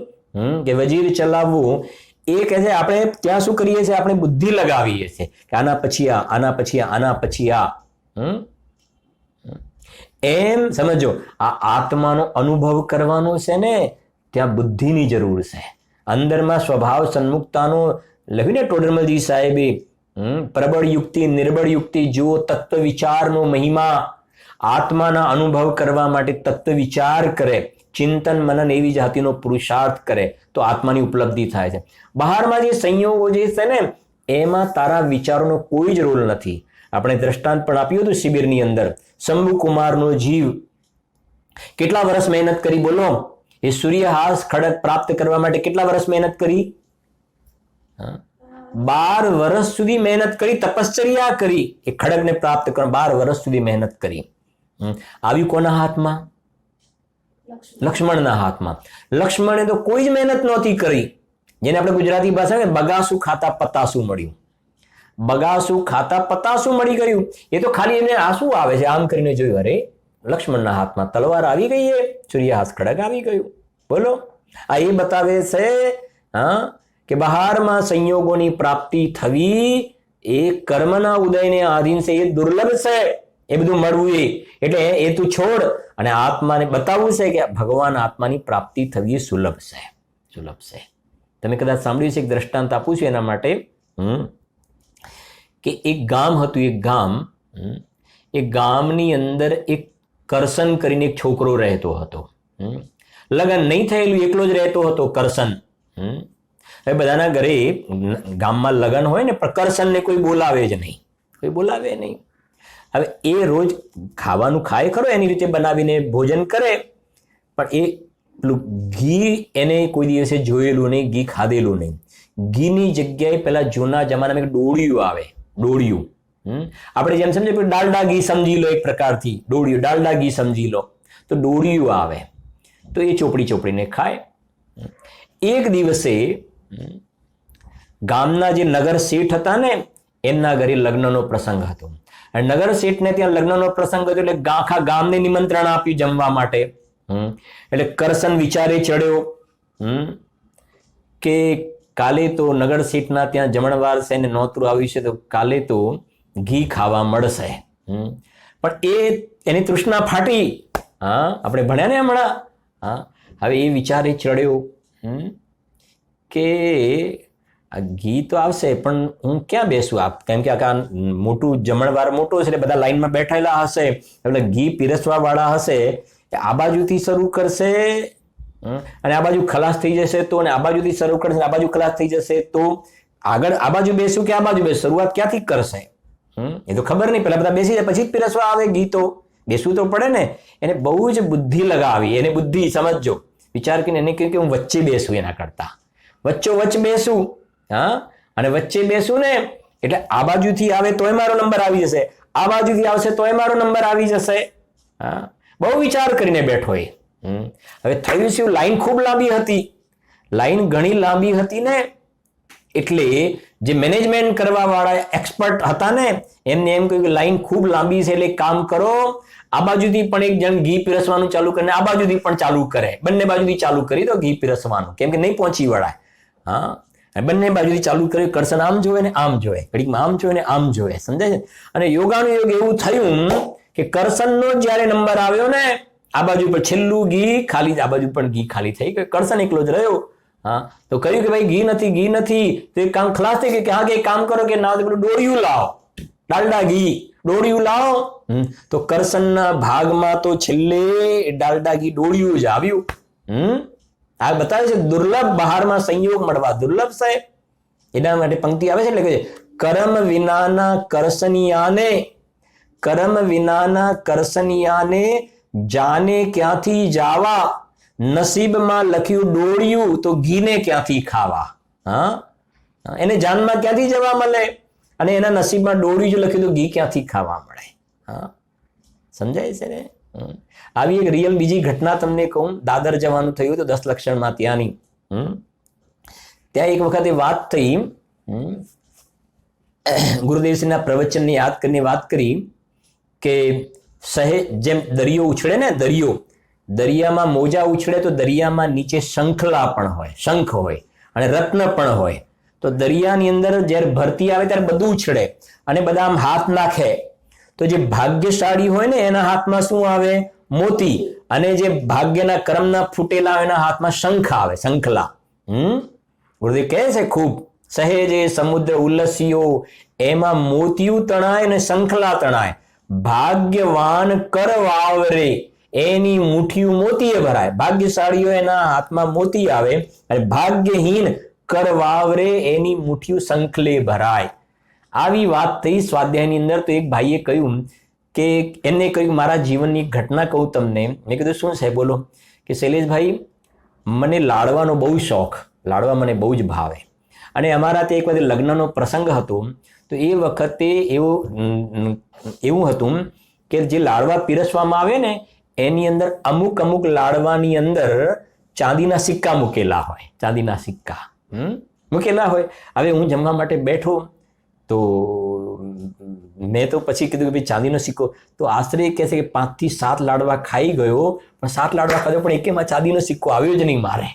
કે વજીર ચલાવવું? એ કહે છે આપણે ત્યાં શું કરીએ છીએ? આપણે બુદ્ધિ લગાવીએ છીએ કે આના પછી આ, આના પછી આ, આના પછી આ. એમ સમજો, આ આત્માનો અનુભવ કરવાનો છે ને, ત્યાં બુદ્ધિની જરૂર છે. અંદરમાં સ્વભાવ સન્મુખતાનો લખ્યું ને ટોડરમલજી સાહેબે, પ્રબળ યુક્તિ નિર્બળ યુક્તિ જુઓ તત્વ વિચારનો મહિમા. આત્માના અનુભવ કરવા માટે તત્વ વિચાર કરે, ચિંતન મનન એવી જાતિનો પુરુષાર્થ કરે તો આત્માની ઉપલબ્ધિ થાય છે. બહારમાં જે સંયોગો જે છે ને એમાં તારા વિચારોનો કોઈ જ રોલ નથી. આપણે દ્રષ્ટાંત પણ આપ્યું હતું શિબિરની અંદર. શંભુકુમારનો જીવ કેટલા વર્ષ મહેનત કરી બોલો? એ સૂર્યહાસ ખડક પ્રાપ્ત કરવા માટે કેટલા વર્ષ મહેનત કરી? 12 વર્ષ સુધી મહેનત કરી, તપશ્ચર્યા કરી. એ ખડકને પ્રાપ્ત કરવા 12 વર્ષ સુધી મહેનત કરી. આવી કોના હાથમાં? લક્ષ્મણના હાથમાં. લક્ષ્મણે તો કોઈ જ મહેનત નહોતી કરી. જેને આપણે ગુજરાતી ભાષામાં બગાસું ખાતા પતાસું મળ્યું. બગાસું ખાતા પતાસું મળી ગયું. એ તો ખાલી એને આંસુ આવે છે, આમ કરીને જોયું, અરે લક્ષ્મણના હાથમાં તલવાર આવી ગઈ, એ સૂર્યહાસ ખડક આવી ગયું. બોલો, આ એ બતાવે છે કે બહારમાં સંયોગોની પ્રાપ્તિ થવી એ કર્મના ઉદયને આધીન છે, એ દુર્લભ છે. એ બધું મળવું એટલે એ તું છોડ અને આત્માને બતાવવું છે કે ભગવાન આત્માની પ્રાપ્તિ થવી સુલભ છે, સુલભ છે. તમે કદાચ સાંભળ્યું છે, એક દ્રષ્ટાંત આપું છું એના માટે કે એક ગામ હતું. એ ગામની અંદર એક કરસન કરીને એક છોકરો રહેતો હતો. લગ્ન નહીં થયેલું, એકલો જ રહેતો હતો કરસન. હવે બધાના ઘરે ગામમાં લગ્ન હોય ને, પણ કરસનને કોઈ બોલાવે જ નહીં, કોઈ બોલાવે નહીં. હવે એ રોજ ખાવાનું ખાય ખરો, એની રીતે બનાવીને ભોજન કરે, પણ એ પેલું ઘી એને કોઈ દિવસે જોયેલું નહીં, ઘી ખાધેલું નહીં. ઘીની જગ્યાએ પેલા જૂના જમાનામાં એક ડોળિયું આવે, ડોળિયું. આપણે જેમ સમજીએ ડાલડા ઘી સમજી લો, એક પ્રકારથી ડોળિયું, ડાલડા ઘી સમજી લો, તો ડોળિયું આવે. તો એ ચોપડીને ખાય. એક દિવસે ગામના જે નગર શેઠ હતા ને, એમના ઘરે લગ્નનો પ્રસંગ હતો. અને નગર શેઠને ત્યાં લગ્નનો પ્રસંગ હતો એટલે આખા ગામને નિમંત્રણ આપ્યું જમવા માટે. એટલે કરસન વિચારે ચડ્યો કે કાલે તો નગર શેઠના ત્યાં જમણવાર છે ને નોતરું આવ્યું છે, તો કાલે તો ઘી ખાવા મળશે. પણ એની તૃષ્ણા ફાટી. આપણે ભણ્યા ને હમણાં. હવે એ વિચારે ચડ્યો કે આ ઘી તો આવશે, પણ હું ક્યાં બેસું? કેમ કે આખા મોટું જમણવાર મોટું છે એટલે બધા લાઈનમાં બેઠેલા હશે, એટલે ઘી પીરસવા વાળા હશે. આ બાજુથી શરૂ કરશે અને આ બાજુ ખલાસ થઈ જશે તો, અને આ બાજુથી શરૂ કરશે આ બાજુ ખલાસ થઈ જશે તો, આગળ આ બાજુ બેસું કે આ બાજુ બેસું? શરૂઆત ક્યાંથી કરશે? એ તો ખબર નહીં. પેલા બધા બેસી જાય પછી જ પીરસવા આવે ઘી, તો બેસવું તો પડે ને. એને બહુ જ બુદ્ધિ લગાવી, એને બુદ્ધિ સમજો, વિચાર કરીને એને કહ્યું કે હું વચ્ચે બેસું, એના કરતા વચ્ચે બેસું. અને વચ્ચે બેસું ને એટલે આ બાજુથી આવે તોય મારો નંબર આવી જશે, આ બાજુથી આવશે તોય મારો નંબર આવી જશે. બહુ વિચાર કરીને બેઠો એ. હવે થયું શું, લાઈન ખૂબ લાંબી હતી, લાઈન ઘણી લાંબી હતી ને, એટલે જે મેનેજમેન્ટ કરવા વાળા એક્સપર્ટ હતા ને એમને એમ કહ્યું કે લાઈન ખૂબ લાંબી છે એટલે કામ કરો, આ બાજુથી પણ એક જણ ઘી પીરસવાનું ચાલુ કરે, આ બાજુથી પણ ચાલુ કરે, બંને બાજુથી ચાલુ કરી દો ઘી પીરસવાનું, કેમ કે નહીં પહોંચી વળાય. હા, બંને બાજુથી ચાલુ કર્યું. કરશન આમ જોવે ને આમ જોવે, ઘડીકમાં આમ જોવે ને આમ જોવે, સમજાય છે. અને યોગાનુયોગ એવું થયું કે કરશનનો જયારે નંબર આવ્યો ને આ બાજુ પર છેલ્લું ઘી ખાલી, આ બાજુ પણ ઘી ખાલી થઈ ગયું, કરશન એકલો જ રહ્યો. હા, તો કહ્યું કે ભાઈ ઘી નથી, તો એક કામ ખલાસ થઈ ગયું કે હા કે કામ કરો કે ના પેલું ડોળિયું લાવો, ડાલડા ઘી ડોળિયું લાવો. તો કરશનના ભાગમાં તો છેલ્લે ડાલડા ઘી ડોળિયું જ આવ્યું. આ બતાવે છે દુર્લભ, બહારમાં સંયોગ મળવા દુર્લભ છે. એના માટે પંક્તિ આવે છે એટલે કે કર્મ વિનાના કરસનિયાને જાને ક્યાંથી જાવા, નસીબમાં લખ્યું ડોળિયું તો ઘીને ક્યાંથી ખાવા. હા, એને જાનમાં ક્યાંથી જવા મળે અને એના નસીબમાં ડોળિયું જો લખ્યું તો ઘી ક્યાંથી ખાવા મળે. હા, સમજાય છે ને. આવી એક રિયલ બીજી ઘટના તમને કહું. દાદર જવાનું થયું તો 10 લક્ષણમાં ત્યાંની. ત્યાં એક વખતે વાત થઈ, ગુરુદેવસિંહના પ્રવચનને યાદ કરીને વાત કરી કે જેમ દરિયો ઉછળે ને, દરિયામાં મોજા ઉછળે તો દરિયામાં નીચે શંખલા પણ હોય, શંખ હોય અને રત્ન પણ હોય. તો દરિયાની અંદર જ્યારે ભરતી આવે ત્યારે બધું ઉછળે અને બધા આમ હાથ નાખે, તો જે ભાગ્યશાળી હોય ને એના હાથમાં શું આવે? મોતી. અને જે ભાગ્યના કર્મના ફૂટેલા હોય એના હાથમાં શંખ આવે, શંખલા. ગુરુદેવ કહે છે ખૂબ, સહેજે સમુદ્ર ઉલ્લસ્યો એમાં મોતિયું તણાય અને શંખલા તણાય, ભાગ્યવાન કર વાવરે એની મુઠ્ઠીયું મોતીએ ભરાય. ભાગ્યશાળીઓ એના હાથમાં મોતી આવે અને ભાગ્યહીન કર વાવરે એની મુઠ્ઠીયું શંખલે ભરાય. આવી વાત થઈ સ્વાધ્યાયની અંદર. તો એક ભાઈએ કહ્યું કે એમને કહ્યું મારા જીવનની ઘટના કહું તમને. મેં કીધું શું છે બોલો? કે શૈલેષભાઈ મને લાડવાનો બહુ શોખ, લાડવા મને બહુ જ ભાવે. અને અમારા તે એક વખતે લગ્નનો પ્રસંગ હતો. તો એ વખતે એવું હતું કે જે લાડવા પીરસવામાં આવે ને એની અંદર અમુક લાડવાની અંદર ચાંદીના સિક્કા મૂકેલા હોય, ચાંદીના સિક્કા મૂકેલા હોય. હવે હું જમવા માટે બેઠો તો મેં તો પછી કીધું કે ભાઈ ચાંદીનો સિક્કો, તો આશરે કહે છે કે 5 થી 7 લાડવા ખાઈ ગયો, પણ 7 લાડવા ખાધો પણ એકેમાં ચાંદીનો સિક્કો આવ્યો જ નહીં. મારે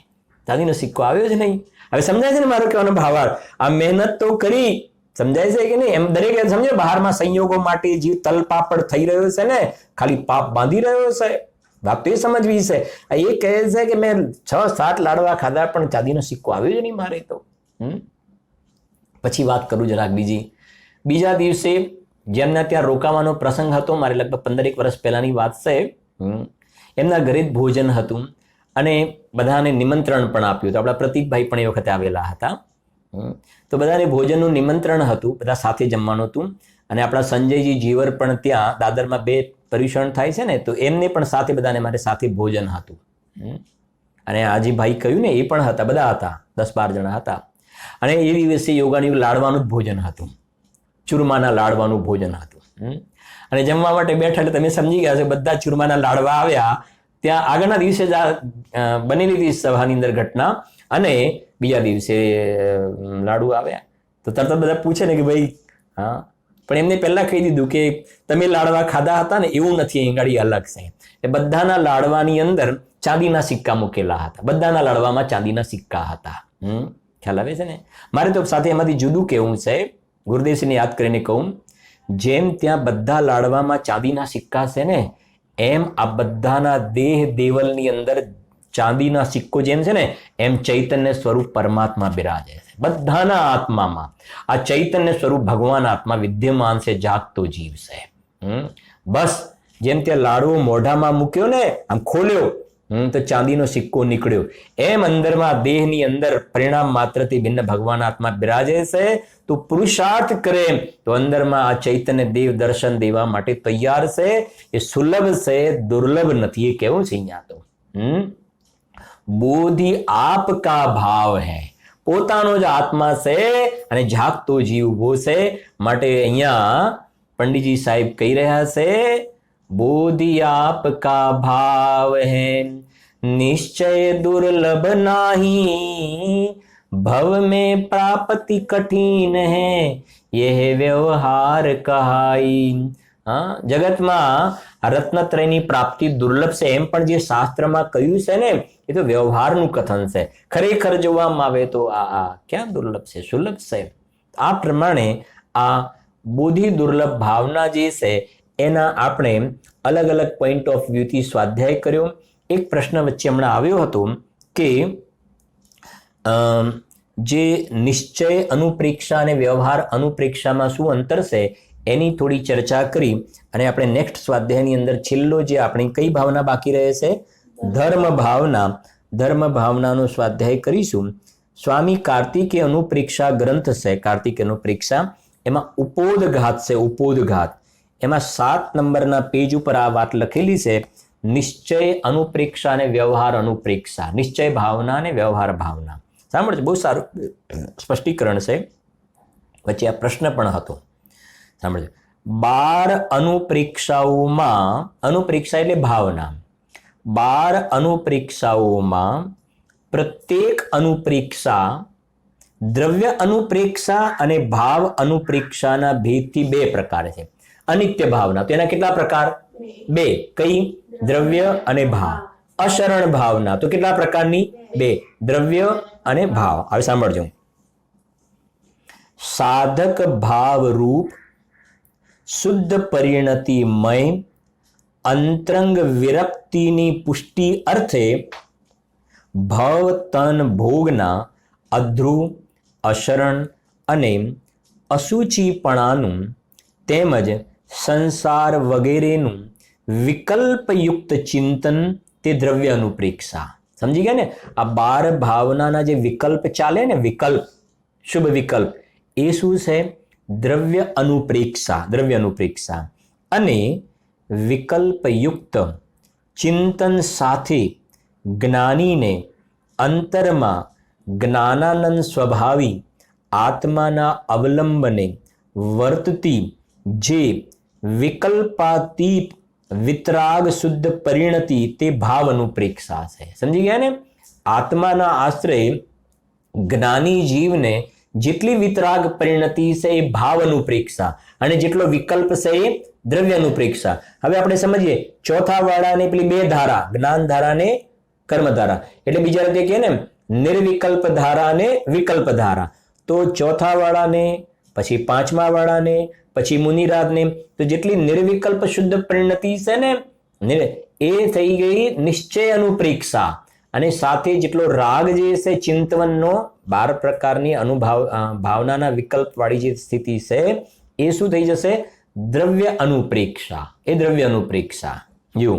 ચાંદીનો સિક્કો આવ્યો જ નહીં. હવે સમજાય છે ને મારો કહેવાનો ભાવાર્થ? આ મહેનત તો કરી, સમજાય છે કે નહીં? એમ દરેક સમજો બહારમાં સંયોગો માટે જીવ તલપાપડ થઈ રહ્યો છે ને, ખાલી પાપ બાંધી રહ્યો છે. વાત તો એ સમજવી છે. એ કહે છે કે મેં 6-7 લાડવા ખાધા પણ ચાંદીનો સિક્કો આવ્યો જ નહીં મારે તો. પછી વાત કરું જરાક બીજા દિવસે જેમના ત્યાં રોકાવાનો પ્રસંગ હતો, મારે લગભગ 15 વર્ષ પહેલાની વાત છે. એમના ઘરે જ ભોજન હતું અને બધાને નિમંત્રણ પણ આપ્યું. તો આપણા પ્રતિકભાઈ પણ એ વખતે આવેલા હતા. તો બધાને ભોજનનું નિમંત્રણ હતું, બધા સાથે જમવાનું હતું. અને આપણા સંજયજી જીવર પણ ત્યાં દાદરમાં 2 પર્યુષણ થાય છે ને, તો એમને પણ સાથે બધાને મારે સાથે ભોજન હતું. અને આજે ભાઈ કહ્યું ને એ પણ હતા, બધા હતા, 10-12 જણા હતા. અને એ દિવસે યોગાનું લાડવાનું જ ભોજન હતું, ચૂરમાના લાડવાનું ભોજન હતું. અને જમવા માટે બેઠા એટલે તમે સમજી ગયા છો, બધા ચૂરમાના લાડવા આવ્યા. ત્યાં આગળના દિવસે જ બનેલી હતી સભાની અંદર ઘટના. અને બીજા દિવસે લાડુ આવ્યા તો તરત બધા પૂછે ને કે ભાઈ હા, પણ એમને પહેલા કહી દીધું કે તમે લાડવા ખાધા હતા ને એવું નથી, અહીં ગાડી અલગ છે. એ બધાના લાડવાની અંદર ચાંદીના સિક્કા મૂકેલા હતા, બધાના લાડવામાં ચાંદીના સિક્કા હતા. ખ્યાલ આવે છે ને? મારે તો સાથે એમાંથી જુદું કેવું છે, ગુરુદેવસિંહને યાદ કરીને કહું, જેમ ત્યાં બધા લાડવામાં ચાંદીના સિક્કા છે ને, એમ આ બધાના દેહ દેવલની અંદર ચાંદીના સિક્કો જેમ છે ને, એમ ચૈતન્ય સ્વરૂપ પરમાત્મા બિરાજે છે બધાના આત્મામાં. આ ચૈતન્ય સ્વરૂપ ભગવાન આત્મા વિદ્યમાન છે, જાગતો જીવ છે. બસ જેમ ત્યાં લાડવો મોઢામાં મૂક્યો ને, આમ ખોલ્યો તો ચાંદીનો સિક્કો નીકળ્યો, એમ અંદરમાં દેહની અંદર પરિણામ માત્રથી ભિન્ન ભગવાન આત્મા બિરાજે છે. તો પુરુષાર્થ કરે તો અંદરમાં આ ચૈતન્ય દેવ દર્શન દેવા માટે તૈયાર છે. એ સુલભ છે, દુર્લભ નથી. એ કેવું છે અહીંયા તો બોધિ આપ કા ભાવ હૈ, પોતાનો જ આત્મા છે અને જાગતો જીવ ઉભો છે. માટે અહીંયા પંડિતજી સાહેબ કહી રહ્યા છે, બોધિ આપ કા ભાવ હૈ નિશ્ચય દુર્લભ નાહી, भव में प्राप्ति कठिन है यह व्यवहार कहाई। हाँ, जगतમાં રત્નત્રયની પ્રાપ્તિ દુર્લભ છે એમ પણ જે શાસ્ત્રમાં કહ્યું છે ને એ તો વ્યવહારનું કથન છે. ખરેખર જોવામાં આવે તો આ ક્યાં દુર્લભ છે, સુલભ છે. આ પ્રમાણે આ બુદ્ધિ દુર્લભ ભાવના જે છે એના આપણે અલગ અલગ પોઈન્ટ ઓફ વ્યૂથી સ્વાધ્યાય કર્યો. એક પ્રશ્ન વચ્ચે હમણાં આવ્યો હતો કે જે નિશ્ચય અનુપ્રેક્ષા અને વ્યવહાર અનુપ્રેક્ષામાં શું અંતર છે એની થોડી ચર્ચા કરી અને આપણે નેક્સ્ટ સ્વાધ્યાયની અંદર છેલ્લો જે આપણી કઈ ભાવના બાકી રહે છે, ધર્મ ભાવના. ધર્મ ભાવનાનો સ્વાધ્યાય કરીશું. સ્વામી કાર્તિકેય અનુપ્રેક્ષા ગ્રંથ છે, કાર્તિકેય અનુપ્રેક્ષા, એમાં ઉપોદઘાત છે. ઉપોદઘાત એમાં 7 નંબરના પેજ ઉપર આ વાત લખેલી છે, નિશ્ચય અનુપ્રેક્ષા અને વ્યવહાર અનુપ્રેક્ષા. નિશ્ચય ભાવના અને વ્યવહાર ભાવના. સાંભળજો, બહુ સારું સ્પષ્ટીકરણ છે. વચ્ચે આ પ્રશ્ન પણ હતો. સાંભળજો, 12 અનુપ્રેક્ષાઓમાં, અનુપ્રેક્ષા એટલે ભાવના, 12 અનુપ્રેક્ષાઓમાં પ્રત્યેક અનુપ્રેક્ષા દ્રવ્ય અનુપ્રેક્ષા અને ભાવ અનુપ્રેક્ષાના ભેદથી 2 પ્રકાર છે. અનિત્ય ભાવના તો એના કેટલા પ્રકાર? 2. કઈ? દ્રવ્ય અને ભાવ. અશરણ ભાવના તો કેટલા પ્રકારની? 2. દ્રવ્ય અને ભાવ. હવે સાંભળજો, સાધક ભાવ રૂપ શુદ્ધ પરિણતિમય અંતરંગ વિરક્તિની પુષ્ટિ અર્થે ભવ તન ભોગના અધ્રુવ, અશરણ અને અસુચિપણાનું તેમજ સંસાર વગેરેનું વિકલ્પયુક્ત ચિંતન તે દ્રવ્ય અનુપ્રેક્ષા. સમજી ગયા ને? આ 12 ભાવનાના જે વિકલ્પ ચાલે ને, વિકલ્પ, શુભ વિકલ્પ, એ શું છે? દ્રવ્ય અનુપ્રેક્ષા. દ્રવ્ય અનુપ્રેક્ષા અને વિકલ્પયુક્ત ચિંતન સાથે જ્ઞાનીને અંતરમાં જ્ઞાનાનંદ સ્વભાવી આત્માના અવલંબને વર્તતી જે વિકલ્પાતીત વિતરાગ શુદ્ધ પરિણતિ તે ભાવ અનુપ્રેક્ષા છે. સમજી ગયા ને? આત્માના આશ્રય જ્ઞાની જીવને જેટલી વિતરાગ પરિણતિ છે એ ભાવ અનુપ્રેક્ષા અને જેટલો વિકલ્પ છે એ દ્રવ્ય અનુપ્રેક્ષા. હવે આપણે સમજીએ, ચોથા વાળાને પેલી 2 ધારા, જ્ઞાન ધારા ને કર્મ ધારા, એટલે બીજા રીતે કહે ને નિર્વિકલ્પ ધારા અને વિકલ્પ ધારા. તો ચોથા વાળાને, પછી 5મા વાળાને, પછી મુનિરાજને, તો જેટલી નિર્વિકલ્પ શુદ્ધ પરિણતિ છે ને એ થઈ ગઈ નિશ્ચય અનુપ્રેક્ષા. અને સાથે જેટલો રાગ જે છે ચિંતવનનો 12 પ્રકારની ભાવનાના વિકલ્પ વાળી જે સ્થિતિ છે એ શું થઈ જશે? દ્રવ્ય અનુપ્રેક્ષા. એ દ્રવ્ય અનુપ્રેક્ષા. જો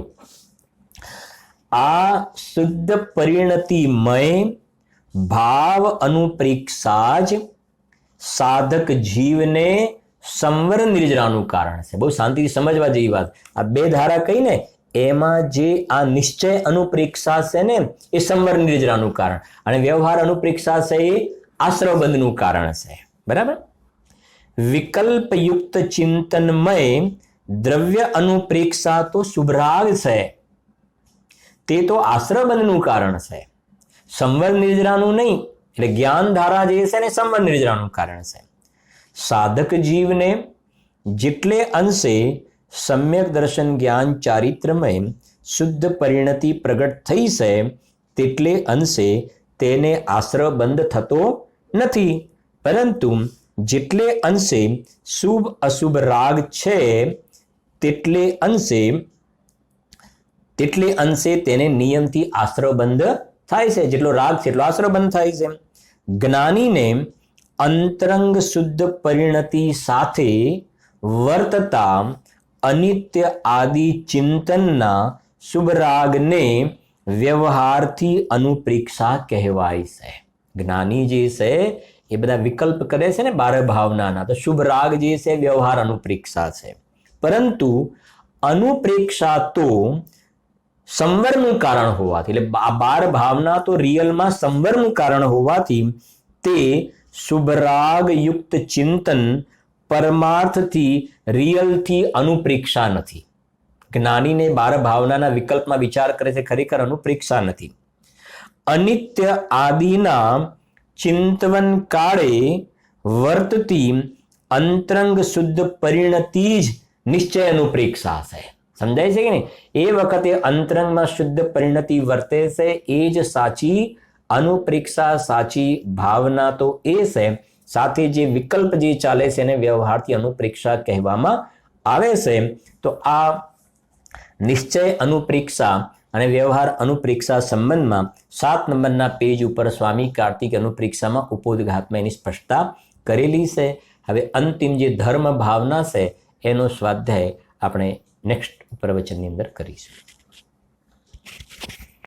આ શુદ્ધ પરિણતિમય ભાવ અનુપ્રેક્ષા જ સાધક જીવને સંવર નિર્જરાનું કારણ છે. બહુ શાંતિથી સમજવા જેવી વાત. આ 2 ધારા કહીને એમાં જે આ નિશ્ચય અનુપ્રેક્ષા છે ને એ સંવર નિર્જરાનું કારણ, અને વ્યવહાર અનુપ્રેક્ષા છે એ આશ્રવબંધનું કારણ છે. બરાબર? વિકલ્પયુક્ત ચિંતનમય દ્રવ્ય અનુપ્રેક્ષા તો શુભરાગ છે, તે તો આશ્રવબંધનું કારણ છે, સંવર નિર્જરાનું નહીં. એટલે જ્ઞાન ધારા જે છે ને સંવર નિર્જરાનું કારણ છે. સાધક જીવને જેટલે અંશે સમ્યક દર્શન જ્ઞાન ચારિત્રમય શુદ્ધ પરિણતિ પ્રગટ થઈ છે તેટલે અંશે તેને આશ્રવબંધ થતો નથી, પરંતુ જેટલે અંશે શુભ અશુભ રાગ છે તેટલે અંશે તેને નિયમથી આશ્રવબંધ થાય છે. જેટલો રાગ છે એટલો આશ્રવબંધ થાય છે. જ્ઞાનીને અંતરંગ શુદ્ધ પરિણતિ સાથે વર્તતા અનિત્ય આદિ ચિંતનના શુભ રાગને વ્યવહારથી અનુપ્રેક્ષા કહેવાય છે. જ્ઞાની જે છે એ બધા વિકલ્પ કરે છે ને 12 ભાવનાના, તો શુભ રાગ જે છે વ્યવહાર અનુપ્રેક્ષા છે. પરંતુ અનુપ્રેક્ષા તો સંવરનું કારણ હોવાથી, એટલે આ 12 ભાવના તો રિયલમાં સંવરનું કારણ હોવાથી તે શુભરાગ યુક્ત ચિંતન પરમાર્થથી રિયલથી અનુપ્રેક્ષા નથી. જ્ઞાનીને 12 ભાવનાના વિકલ્પમાં વિચાર કરે છે, ખરેખર અનુપ્રેક્ષા નથી. અનિત્ય આદિના ચિંતવન કાળે વર્તતી અંતરંગ શુદ્ધ પરિણતિ જ નિશ્ચય અનુપ્રેક્ષા છે. સમજાય છે કે નહીં? એ વખતે અંતરંગમાં શુદ્ધ પરિણતિ વર્તે છે એ જ સાચી અનુપ્રેક્ષા, સાચી ભાવના તો એ છે. સાથે જે વિકલ્પ જે ચાલે છે એને વ્યવહારથી અનુપ્રેક્ષા કહેવામાં આવે છે. તો આ નિશ્ચય અનુપ્રેક્ષા અને વ્યવહાર અનુપ્રેક્ષા સંબંધમાં 7 નંબરના પેજ ઉપર સ્વામી કાર્તિક અનુપ્રેક્ષામાં ઉપોદઘાતમાં એની સ્પષ્ટતા કરેલી છે. હવે અંતિમ જે ધર્મ ભાવના છે એનો સ્વાધ્યાય આપણે નેક્સ્ટ પ્રવચનની અંદર કરીશું.